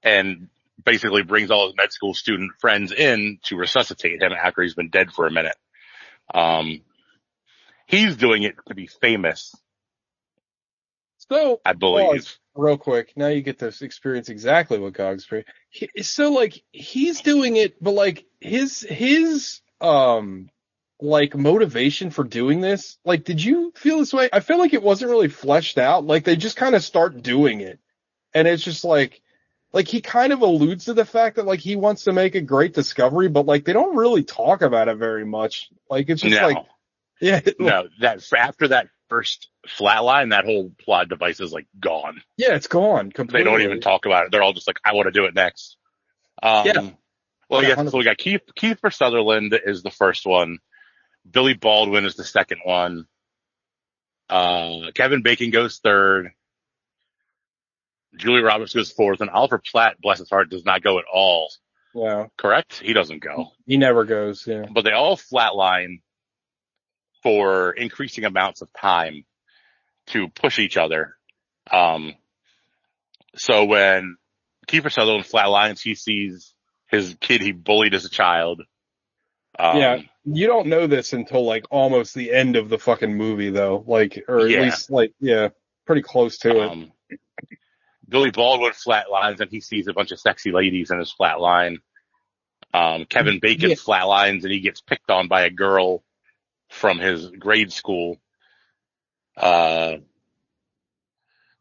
and basically brings all his med school student friends in to resuscitate him after he's been dead for a minute. He's doing it to be famous,
So,
I believe.
Real quick, now you get to experience exactly what Gog's experienced. So, like, he's doing it, but like his like motivation for doing this, like, did you feel this way? I feel like it wasn't really fleshed out. Like, they just kind of start doing it, and it's just like he kind of alludes to the fact that like he wants to make a great discovery, but like they don't really talk about it very much. Like, it's just like, yeah,
no, that after that first flatline, that whole plot device is like gone.
Yeah, it's gone completely.
They don't even talk about it. They're all just like, I want to do it next.
Yeah.
Well, yeah, so we got Kiefer Sutherland is the first one. Billy Baldwin is the second one. Kevin Bacon goes third. Julia Roberts goes fourth, and Oliver Platt, bless his heart, does not go at all.
Yeah.
Correct? He doesn't go.
He never goes, yeah.
But they all flatline for increasing amounts of time to push each other. So when Kiefer Sutherland flatlines, he sees his kid he bullied as a child.
Yeah, you don't know this until like almost the end of the fucking movie, though. Like, or at least like, yeah, pretty close to it.
Billy Baldwin flatlines, and he sees a bunch of sexy ladies in his flatline. Kevin Bacon flatlines, and he gets picked on by a girl from his grade school.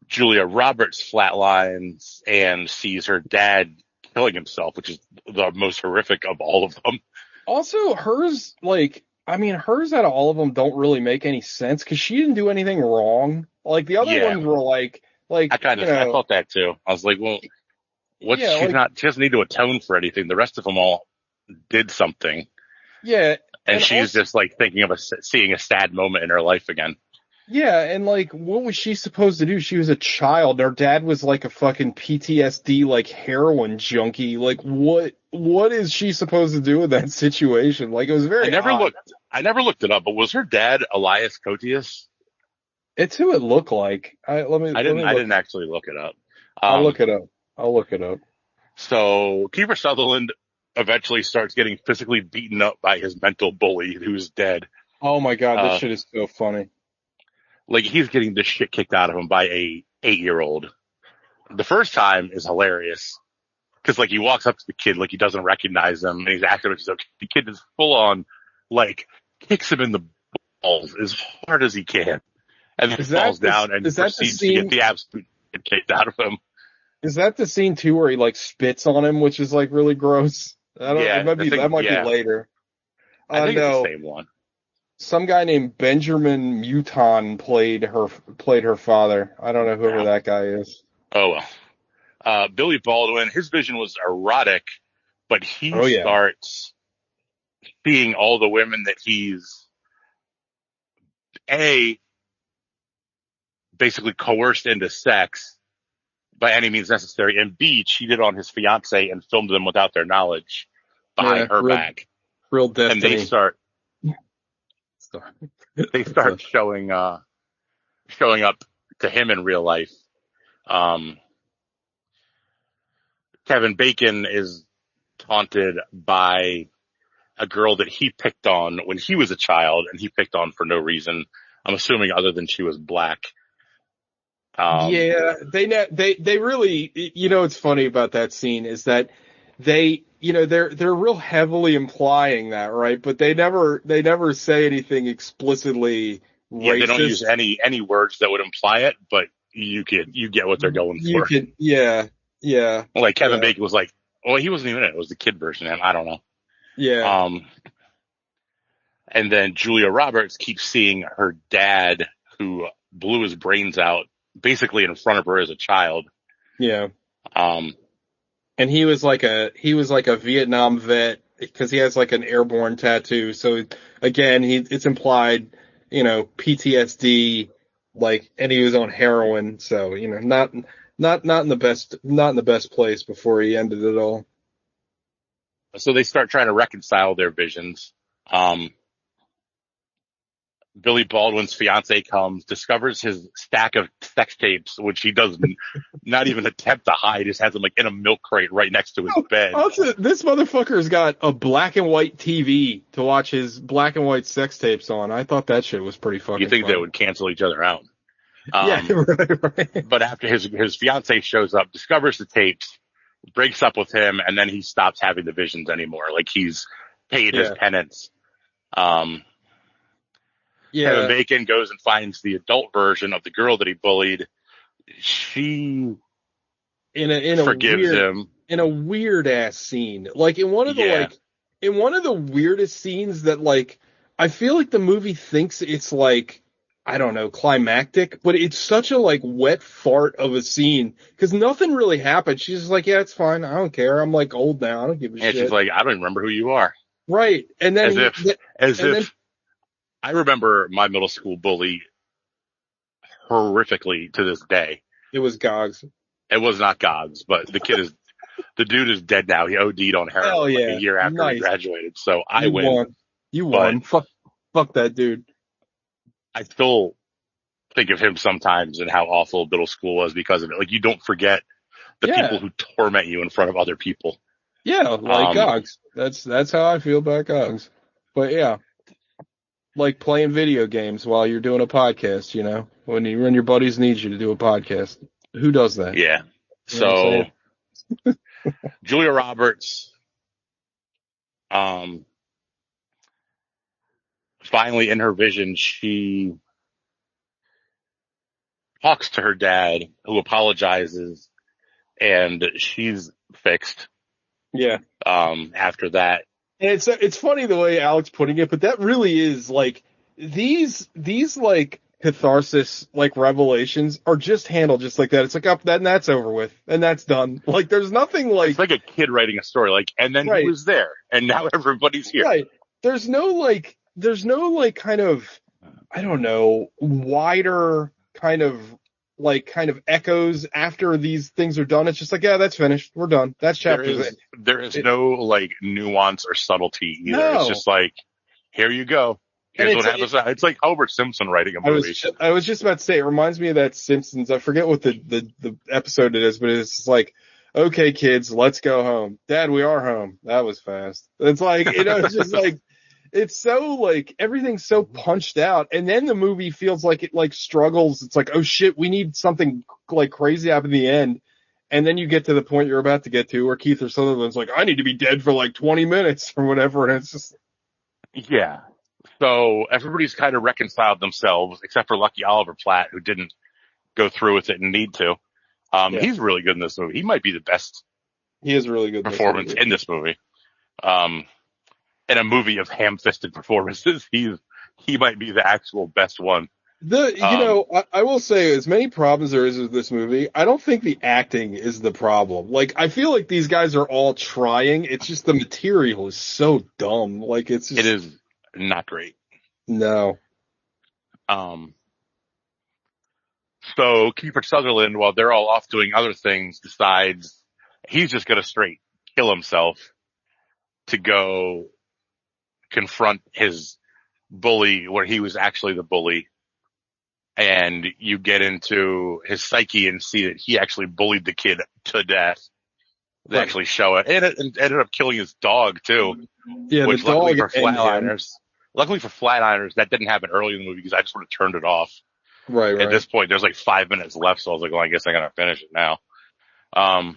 Julia Roberts flatlines and sees her dad killing himself, which is the most horrific of all of them.
Also, hers, like, I mean, hers out of all of them don't really make any sense because she didn't do anything wrong. Like, the other ones were like
I thought that too. I was like, well, she doesn't need to atone for anything. The rest of them all did something.
Yeah.
And she's just like thinking of seeing a sad moment in her life again.
Yeah, and like, what was she supposed to do? She was a child. Her dad was like a fucking PTSD, like heroin junkie. Like, what is she supposed to do in that situation? Like, it was very.
I never looked it up, but was her dad Elias Koteas?
It's who it looked like.
I
Let
didn't
me
I
look.
didn't actually look it up.
I'll
Um,
look it up. I'll look it up.
so Kiefer Sutherland eventually starts getting physically beaten up by his mental bully who's dead.
Oh my god, this
Uh,
shit is so funny.
like he's getting the shit kicked out of him by a 8-year-old. The first time is hilarious because like he walks up to the kid like he doesn't recognize him and he's acting like he's okay. The kid is full on like kicks him in the balls as hard as he can and then falls down and
is that the
proceeds to get
scene?
the absolute shit kicked out of him.
Is that the scene too where he like spits on him, which is like really gross? I don't. It
Yeah,
might
I
be
think
that might be
yeah,
later.
I think it's the
No,
same one.
some guy named Benjamin Mouton played her father. I don't know whoever
Yeah.
that guy is.
Oh well. Billy Baldwin, his vision was erotic, but he
Oh yeah,
starts seeing all the women that he's a basically coerced into sex by any means necessary, and B cheated on his fiance and filmed them without their knowledge behind
yeah,
her back,
real
and they
destiny.
start
Sorry.
they start showing up to him in real life. Um, Kevin Bacon is taunted by a girl that he picked on when he was a child, and he picked on for no reason. I'm assuming other than she was black. Um,
Yeah, they really, what's funny about that scene is that they're real heavily implying that, right? But they never say anything explicitly
yeah, they don't use
racist.
any words that would imply it, but you get what they're going
You
for.
can, yeah, yeah,
Like Kevin
yeah,
Bacon was like, well, he wasn't even in it. It was the kid version. And I don't know.
yeah,
Um, and then Julia Roberts keeps seeing her dad who blew his brains out basically in front of her as a child.
yeah.
Um,
And he was like a Vietnam vet because he has like an airborne tattoo. So again, it's implied, PTSD, like, and he was on heroin. So not in the best place before he ended it all.
so they start trying to reconcile their visions. Um, Billy Baldwin's fiance comes, discovers his stack of sex tapes, which he does not even attempt to hide. Just has them like in a milk crate right next to his bed.
Also, this motherfucker's got a black and white TV to watch his black and white sex tapes on. I thought that shit was pretty
You
fucking
think they
funny.
would cancel each other out?
Yeah, right.
But after his fiance shows up, discovers the tapes, breaks up with him, and then he stops having the visions anymore. Like he's paid his
Yeah,
penance. Um, Kevin
yeah.
Bacon goes and finds the adult version of the girl that he bullied. She
In a
forgives
weird
him.
ass scene. Like
Yeah.
in one of the weirdest scenes that like I feel like the movie thinks it's like I don't know, climactic, but it's such a like wet fart of a scene because nothing really happened. She's just like, yeah, it's fine. I don't care. I'm like old now. I don't give a
And she's
shit.
like, I don't even remember who you are.
Right. And then
As if, as
and then
if I remember my middle school bully horrifically to this day.
it was Gogs.
It was not Gogs, but the dude is dead now. He OD'd on
Hell
heroin like a
yeah.
year after we
Nice.
graduated. So I
You
win,
won. You
but
won. Fuck that dude.
I still think of him sometimes and how awful middle school was because of it. Like you don't forget the people
Yeah.
who torment you in front of other people.
Yeah, like
Um,
Gogs. That's how I feel about Gogs. But yeah, like playing video games while you're doing a podcast, when your buddies need you to do a podcast. Who does that?
yeah.
You know what I'm
So
saying?
Julia Roberts, um, finally in her vision, she talks to her dad who apologizes and she's fixed.
Yeah.
After that,
And it's funny the way Alex putting it, but that really is like these like catharsis like revelations are just handled just like that. It's like up that and that's over with and that's done. Like there's nothing
it's
like
like a kid writing a story, like, and then he
right.
was there and now everybody's here.
Right. There's no kind of I don't know, wider kind of echoes after these things are done. It's just like, yeah, that's finished. We're done. That's
There
chapters.
is, there is no like nuance or subtlety either. It's
No.
just like, here you go.
And
Here's what happens. It's like Homer Simpson writing a movie.
I was just about to say, it reminds me of that Simpsons. I forget what the episode it is, but it's just like, okay, kids, let's go home. Dad, we are home. That was fast. It's like, it's just like, it's so like everything's so punched out, and then the movie feels like it like struggles. It's like, oh shit, we need something like crazy happen in the end, and then you get to the point you're about to get to where Keith or Sutherland's like, I need to be dead for like 20 minutes or whatever, and it's just
Yeah. So everybody's kind of reconciled themselves, except for Lucky Oliver Platt, who didn't go through with it and need to.
yeah,
He's really good in this movie. He might be the best
he is really good
performance in this movie. In a movie of ham-fisted performances, he might be the actual best one.
I will say, as many problems there is with this movie, I don't think the acting is the problem. Like, I feel like these guys are all trying. It's just the material is so dumb. Like, it's just,
It is not great.
no.
So Kiefer Sutherland, while they're all off doing other things, decides he's just going to straight kill himself to go confront his bully, where he was actually the bully. And you get into his psyche and see that he actually bullied the kid to death. They actually show it. And it ended up killing his dog too.
Yeah,
which
the dog
luckily for Flatliners, that didn't happen early in the movie because I just would have turned it off.
Right.
At this point, there's like 5 minutes left, so I was like, well, I guess I gotta finish it now. And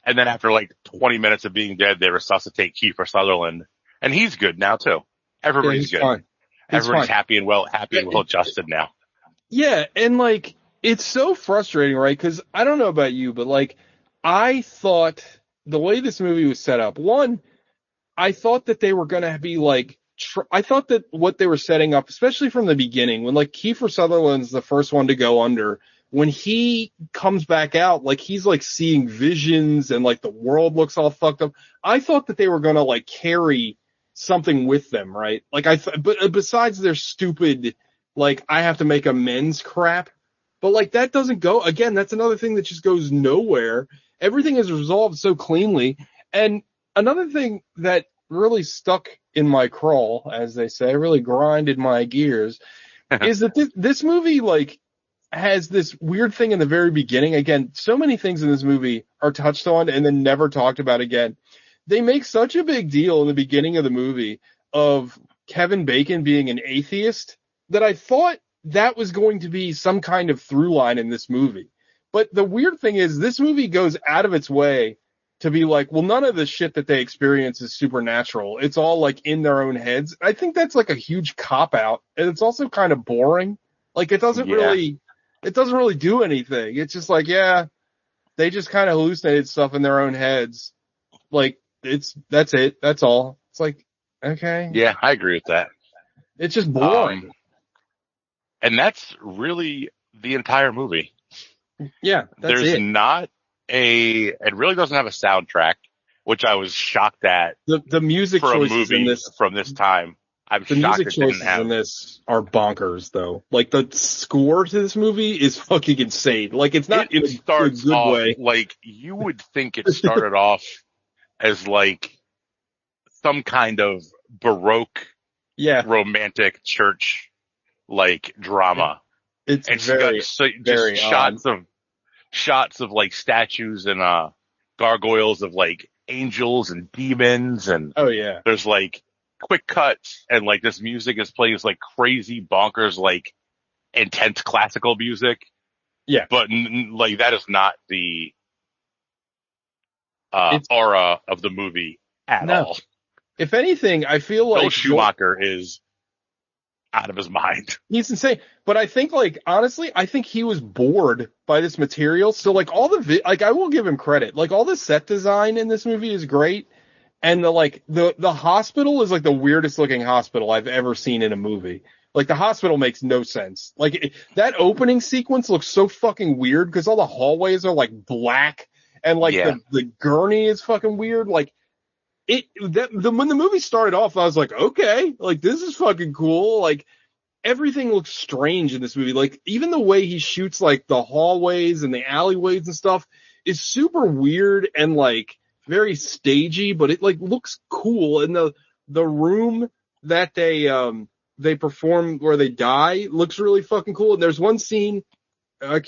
then after like 20 minutes of being dead, they resuscitate Kiefer Sutherland, and he's good now too. Everybody's good.
Fine.
Everybody's happy and well adjusted now.
Yeah, and like, it's so frustrating, right? Because I don't know about you, but like, I thought the way this movie was set up, one, I thought that they were going to be like, I thought that what they were setting up, especially from the beginning, when like Kiefer Sutherland's the first one to go under, when he comes back out, like he's like seeing visions and like the world looks all fucked up. I thought that they were going to like carry something with them, right? Like but besides their stupid, like I have to make amends crap, but like that doesn't go, again, that's another thing that just goes nowhere. Everything is resolved so cleanly. And another thing that really stuck in my crawl, as they say, really grinded my gears, is that this movie, like, has this weird thing in the very beginning. Again, so many things in this movie are touched on and then never talked about again. They make such a big deal in the beginning of the movie of Kevin Bacon being an atheist that I thought that was going to be some kind of through line in this movie. But the weird thing is this movie goes out of its way to be like, well, none of the shit that they experience is supernatural. It's all like in their own heads. I think that's like a huge cop out, and it's also kind of boring. Like it doesn't really do anything. It's just like, yeah, they just kind of hallucinated stuff in their own heads. Like that's it. That's all. It's like, okay.
Yeah, I agree with that.
It's just boring.
And that's really the entire movie.
Yeah, that's
There's
it.
It really doesn't have a soundtrack, which I was shocked at.
The music
for a
choices
movie
in this
from this time. I'm
the
shocked
music
it didn't
choices
have.
in this are bonkers, though. Like the score to this movie is fucking insane. Like it's not in a good way.
Like you would think it started off as like some kind of Baroque, romantic church like drama.
It's very
shots of like statues and gargoyles of like angels and demons, and there's like quick cuts, and like this music is playing this like crazy bonkers like intense classical music.
Yeah,
but like that is not the aura of the movie at all.
If anything, I feel like
Joel Schumacher is out of his mind.
He's insane. But I think, like, honestly, I think he was bored by this material. So, like, I will give him credit. Like, all the set design in this movie is great. And the hospital is like the weirdest looking hospital I've ever seen in a movie. Like, the hospital makes no sense. Like, that opening sequence looks so fucking weird because all the hallways are like black and like the gurney is fucking weird. Like, when the movie started off, I was like, okay, like this is fucking cool. Like everything looks strange in this movie. Like even the way he shoots like the hallways and the alleyways and stuff is super weird and like very stagey, but it like looks cool. And the room that they they perform where they die looks really fucking cool. And there's one scene, I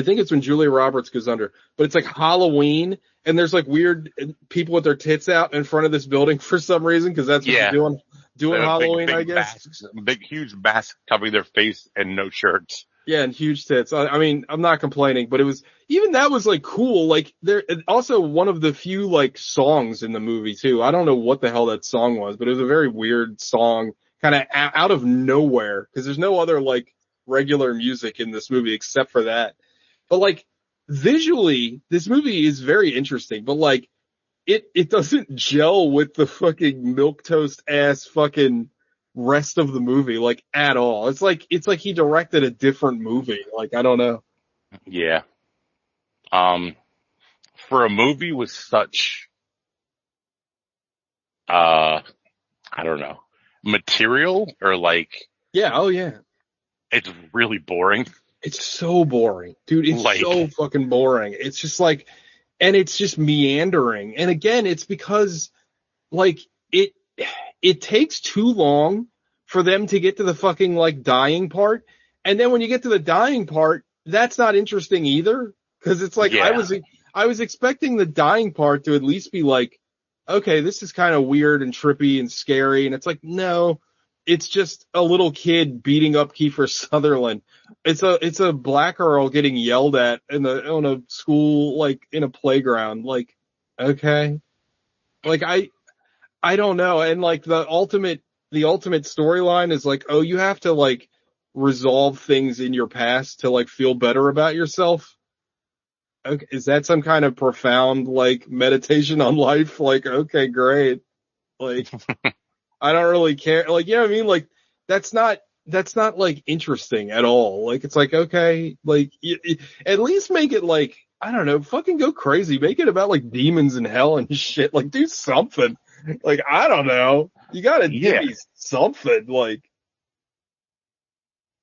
think it's when Julia Roberts goes under, but it's like Halloween, and there's like weird people with their tits out in front of this building for some reason, because that's what you
Yeah.
do on
They have
Halloween,
big
I guess.
masks, big, huge masks covering their face and no shirts.
Yeah, and huge tits. I mean, I'm not complaining, but it was, even that was like cool. Like there, also one of the few like songs in the movie too. I don't know what the hell that song was, but it was a very weird song, kind of out of nowhere, because there's no other like regular music in this movie except for that. But like visually, this movie is very interesting, but like it doesn't gel with the fucking milquetoast ass fucking rest of the movie, like, at all. It's like he directed a different movie. Like, I don't know.
Yeah. Um, for a movie with such, I don't know, material, or like,
Yeah, oh yeah.
it's really boring.
It's so boring. Dude, it's so
Like,
fucking boring. It's just like, and it's just meandering. And again, it's because like it it takes too long for them to get to the fucking like dying part. And then when you get to the dying part, that's not interesting either. Cause it's like,
yeah,
I was expecting the dying part to at least be like, okay, this is kind of weird and trippy and scary. And it's like, no, it's just a little kid beating up Kiefer Sutherland. It's a black girl getting yelled at on a school, like in a playground. Like, okay. Like I don't know. And like the ultimate storyline is like, oh, you have to like resolve things in your past to like feel better about yourself. Okay, is that some kind of profound like meditation on life? Like, okay, great. Like, I don't really care. Like, you know what I mean? Like, that's not like interesting at all. Like, it's like, okay, like at least make it like, I don't know, fucking go crazy. Make it about like demons and hell and shit. Like, do something. Like, I don't know. You gotta give
yeah,
me something. Like,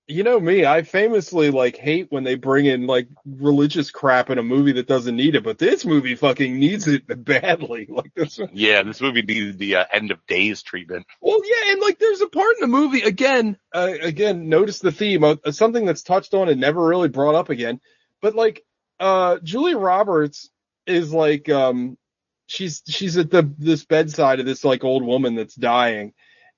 you know me, I famously like hate when they bring in like religious crap in a movie that doesn't need it, but this movie fucking needs it badly. Like this.
yeah. This movie needed the end of days treatment.
Well, yeah, and like there's a part in the movie again, notice the theme of something that's touched on and never really brought up again. But like Julia Roberts is like she's at this bedside of this like old woman that's dying.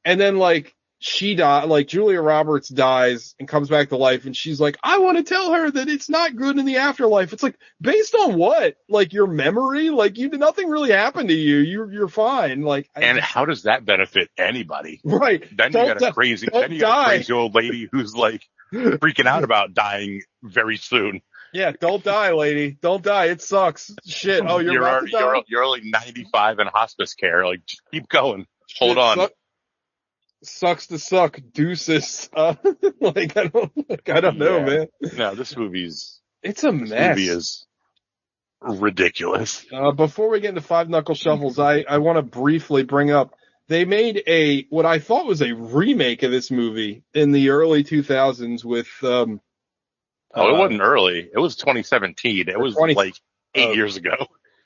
And then like like Julia Roberts dies and comes back to life, and she's like, I want to tell her that it's not good in the afterlife. It's like, based on what? Like your memory? Like nothing really happened to you. You're fine. Like,
And how does that benefit anybody?
right.
Then you got a crazy, then you got a crazy old lady who's like freaking out about dying very soon.
Yeah, don't die, lady. Don't die. It sucks. Shit. Oh, you're about to die?
You're only 95 in hospice care. Like, just keep going. Hold
Shit,
on.
sucks to suck. Deuces. Like, I don't know,
Yeah.
man.
No, this movie's
It's a
this
mess.
movie is ridiculous.
Before we get into Five Knuckle Shuffles, I want to briefly bring up, they made what I thought was a remake of this movie in the early 2000s with,
Oh, it wasn't early. It was 2017. It was
20
like 8 years ago.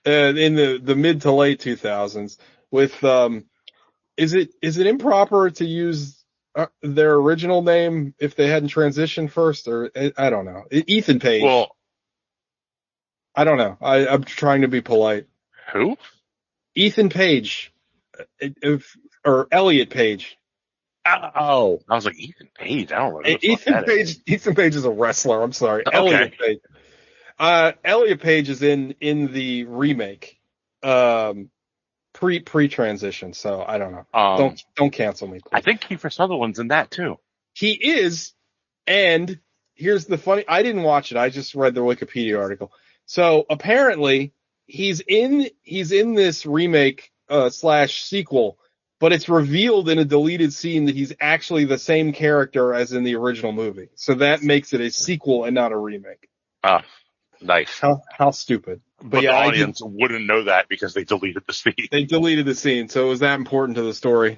in the mid to late 2000s with, is it improper to use their original name if they hadn't transitioned first, or I don't know. Ethan Page.
Well,
I don't know. I'm trying to be polite.
who?
Ethan Page, or Elliot Page.
Oh, I was like, Ethan Page. I don't know. Who the fuck
Ethan
that
Page.
is.
Ethan Page is a wrestler. I'm sorry.
Okay.
Elliot Page. Elliot Page is in the remake. Pre transition. So I don't know. Don't cancel me, please.
I think Kiefer Sutherland's in that too.
He is, and here's the funny, I didn't watch it, I just read the Wikipedia article. So apparently he's in this remake slash sequel, but it's revealed in a deleted scene that he's actually the same character as in the original movie. So that makes it a sequel and not a remake.
Ah, nice.
How stupid.
But
yeah,
the audience wouldn't know that because they deleted the scene.
They deleted the scene, so it was that important to the story.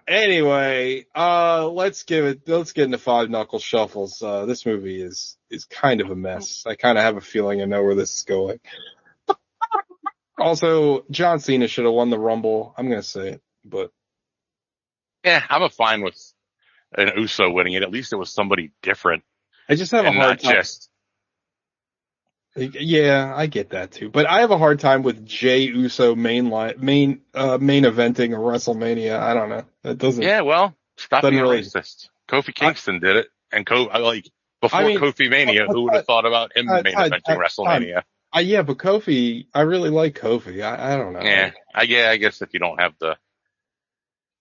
Anyway, let's get into Five Knuckle Shuffles. This movie is kind of a mess. I kind of have a feeling I know where this is going. Also, John Cena should have won the Rumble. I'm going to say it, but
Yeah, I'm fine with an Uso winning it. At least it was somebody different
I just have a
and
hard
not
time.
just.
Yeah, I get that too, but I have a hard time with Jay Uso main eventing a WrestleMania. I don't know. That
Yeah, well, stop
doesn't
being
really.
racist. Kofi
I
Kingston did it, and like
I
before
mean,
Kofi Mania, who would have thought about him main eventing
Todd,
WrestleMania?
yeah, but Kofi, I really like Kofi. I don't know.
Yeah, I guess if you don't have the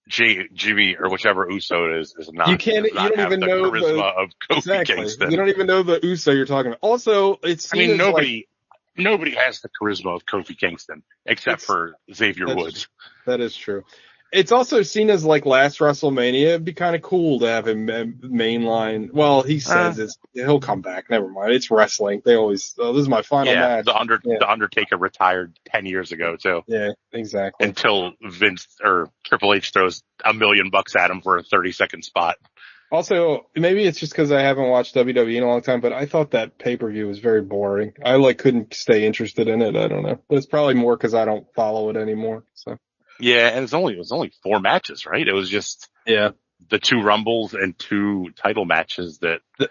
Jimmy or whichever Uso it is
You
not
can't.
does
You
not
don't
have
even
the
know the
charisma of Kofi
exactly. You
Kingston.
don't even know the Uso you're talking about. Also, it's
I
seen
mean,
as like
nobody has the charisma of Kofi Kingston except
it's
for Xavier
that's
Woods.
that is true. It's also seen as like last WrestleMania. It'd be kind of cool to have him mainline. Well, he
Uh,
says he'll come back. Never mind. It's wrestling. They always. Oh, this is my final
yeah,
match. Yeah.
the Undertaker retired 10 years ago too.
Yeah. Exactly.
Until Vince or Triple H throws $1 million at him for a 30-second spot.
Also, maybe it's just because I haven't watched WWE in a long time, but I thought that pay-per-view was very boring. I like couldn't stay interested in it. I don't know, but it's probably more because I don't follow it anymore. So
Yeah, and it was only 4 matches, right? It was just
yeah,
the 2 Rumbles and 2 title matches that
the,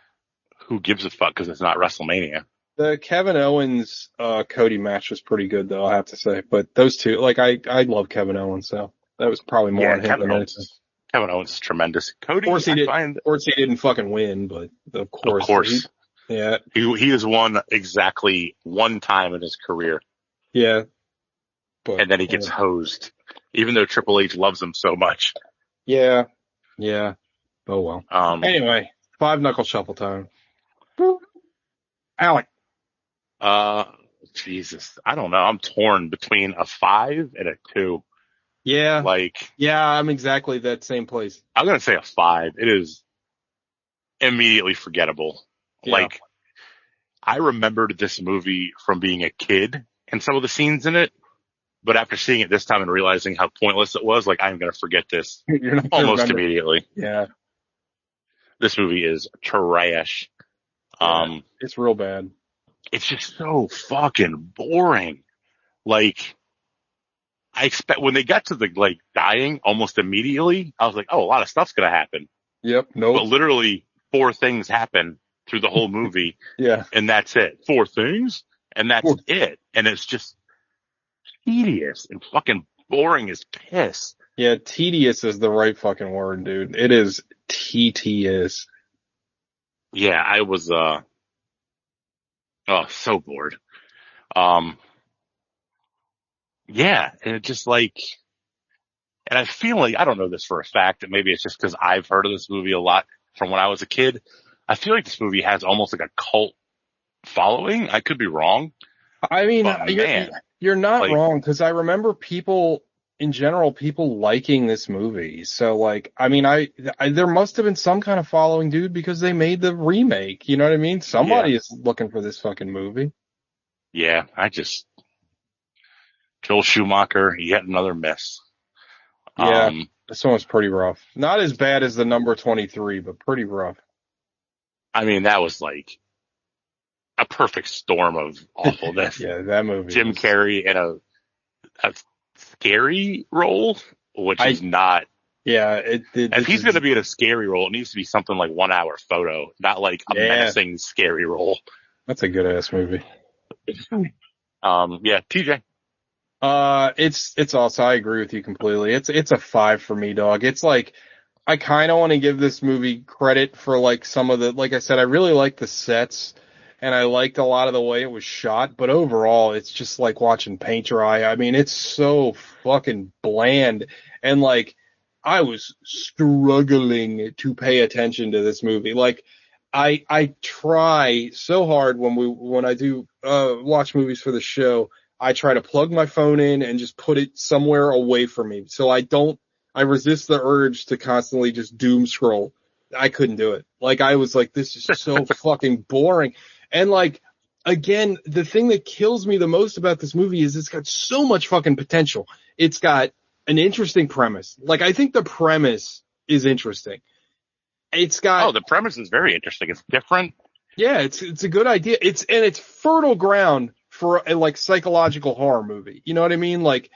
who gives a fuck because it's not WrestleMania.
the Kevin Owens Cody match was pretty good though, I have to say. But those two, like I love Kevin Owens, so that was probably more
Yeah,
on him than anything.
Kevin Owens is tremendous.
Of
Cody,
course he
I
did.
find,
Of course he didn't fucking win, but of
of
course
course,
yeah,
he has won exactly 1 time in his career,
yeah, but
and then he gets hosed, even though Triple H loves him so much.
yeah, yeah. Oh well.
Um,
Anyway, five knuckle shuffle time. Alec.
uh, Jesus, I don't know. I'm torn between a 5 and a 2.
Yeah,
Like,
yeah, I'm exactly that same place.
I'm gonna say a 5. It is immediately forgettable.
Yeah.
Like, I remembered this movie from being a kid and some of the scenes in it, but after seeing it this time and realizing how pointless it was, like, I'm gonna forget this
You're not gonna
almost
remember.
immediately.
Yeah,
This movie is trash.
yeah, it's real bad.
It's just so fucking boring. Like, I expect when they got to the like dying almost immediately, I was like, oh, a lot of stuff's gonna happen.
Yep.
But
Nope.
literally 4 things happen through the whole movie,
Yeah.
and that's it. 4 things, and that's
Four.
it. And it's just tedious and fucking boring as piss.
Yeah, tedious is the right fucking word, dude. It is tedious.
Yeah, I was so bored. Um, yeah, and it just like, and I feel like I don't know this for a fact, and maybe it's just because I've heard of this movie a lot from when I was a kid. I feel like this movie has almost like a cult following. I could be wrong,
I mean,
but man,
you're not
like,
wrong because I remember people in general, people liking this movie. So like, I mean, there must have been some kind of following, dude, because they made the remake. You know what I mean?
yeah,
Somebody is looking for this fucking movie.
yeah, Joel Schumacher, yet another miss.
Yeah, this one was pretty rough. Not as bad as the number 23, but pretty rough.
I mean, that was like a perfect storm of awfulness.
Yeah, that movie.
Jim Carrey in a scary role, which is not.
Yeah,
If he's going to be in a scary role, it needs to be something like 1 Hour Photo, not like a menacing scary role.
That's a good ass movie.
Yeah, TJ.
It's also, I agree with you completely. It's a 5 for me, dog. It's like, I kind of want to give this movie credit for like some of the, like I said, I really like the sets and I liked a lot of the way it was shot, but overall it's just like watching paint dry. I mean, it's so fucking bland and like I was struggling to pay attention to this movie. Like I try so hard when I do watch movies for the show. I try to plug my phone in and just put it somewhere away from me. So I resist the urge to constantly just doom scroll. I couldn't do it. Like I was like, this is so fucking boring. And like, again, the thing that kills me the most about this movie is it's got so much fucking potential. It's got an interesting premise. Like I think the premise is interesting. It's got,
the premise is very interesting. It's different.
yeah, it's a good idea. It's fertile ground for a like psychological horror movie. You know what I mean? Like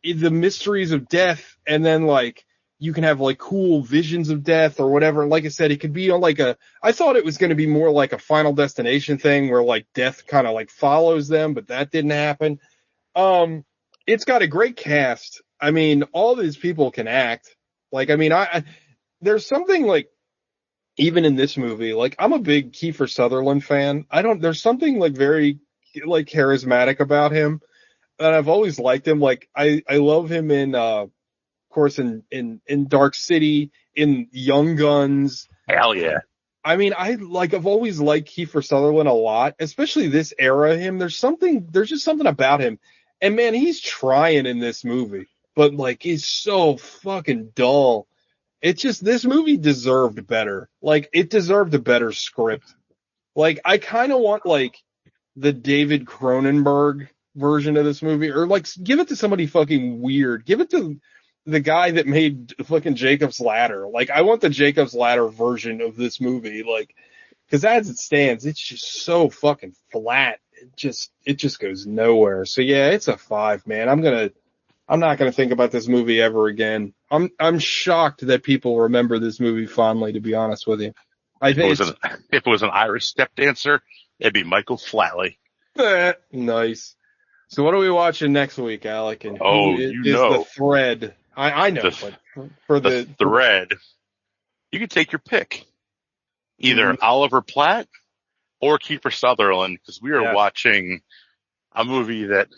the mysteries of death, and then like you can have like cool visions of death or whatever. Like I said, it could be on like I thought it was going to be more like a Final Destination thing where like death kind of like follows them, but that didn't happen. It's got a great cast. I mean, all these people can act. Like, I mean, there's something like, even in this movie, like I'm a big Kiefer Sutherland fan. There's something like very like charismatic about him. And I've always liked him. Like I love him in, of course, in Dark City, in Young Guns.
Hell yeah.
I mean, I've always liked Kiefer Sutherland a lot, especially this era of him. There's just something about him. And man, he's trying in this movie, but like he's so fucking dull. It's just, this movie deserved better. Like, it deserved a better script. Like, I kind of want like the David Cronenberg version of this movie, or like give it to somebody fucking weird. Give it to the guy that made fucking Jacob's Ladder. Like, I want the Jacob's Ladder version of this movie. Like, because as it stands, it's just so fucking flat. It just goes nowhere. So yeah, it's a 5, man. I'm not gonna think about this movie ever again. I'm shocked that people remember this movie fondly, to be honest with you. I think
if it was an Irish step dancer, it'd be Michael Flatley.
Nice. So what are we watching next week, Alec? And who is the thread? I know, but for the
thread, you can take your pick. Either Oliver Platt or Kiefer Sutherland, because we are watching a movie that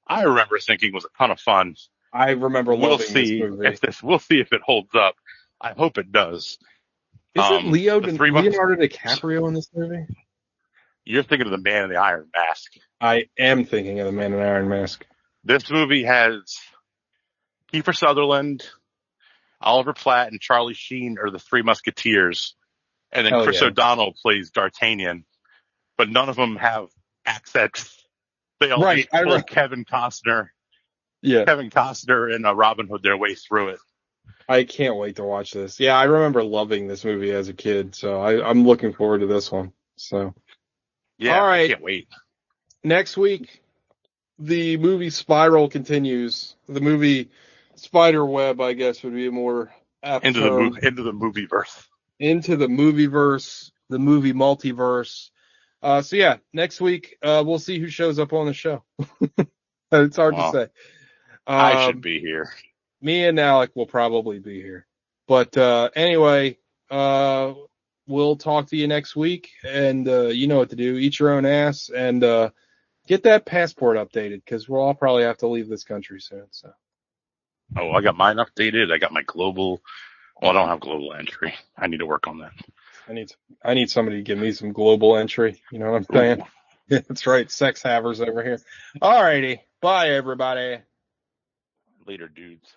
I remember thinking was a ton of fun.
I remember loving this movie.
We'll see if it holds up. I hope it does.
Isn't Leonardo DiCaprio in this movie?
You're thinking of The Man in the Iron Mask.
I am thinking of The Man in the Iron Mask.
This movie has Kiefer Sutherland, Oliver Platt, and Charlie Sheen are the Three Musketeers. And then Chris O'Donnell plays D'Artagnan. But none of them have accents. They all just pull Kevin Costner. Yeah. Kevin Costner and Robin Hood their way through it.
I can't wait to watch this. Yeah, I remember loving this movie as a kid, so I'm looking forward to this one. So,
yeah,
all right.
I can't wait.
Next week, the movie Spiral continues. The movie Spiderweb, I guess, would be a more apt term.
Into the movieverse.
Into the movieverse, the movie multiverse. So yeah, next week we'll see who shows up on the show. It's hard to say.
I should be here.
Me and Alec will probably be here. But anyway, we'll talk to you next week, and you know what to do. Eat your own ass, and get that passport updated, because we'll all probably have to leave this country soon. So.
Oh, I got mine updated. I got my global. Well, I don't have global entry. I need to work on that.
I need somebody to give me some global entry. You know what I'm saying? Yeah, that's right. Sex havers over here. All righty. Bye, everybody.
Later, dudes.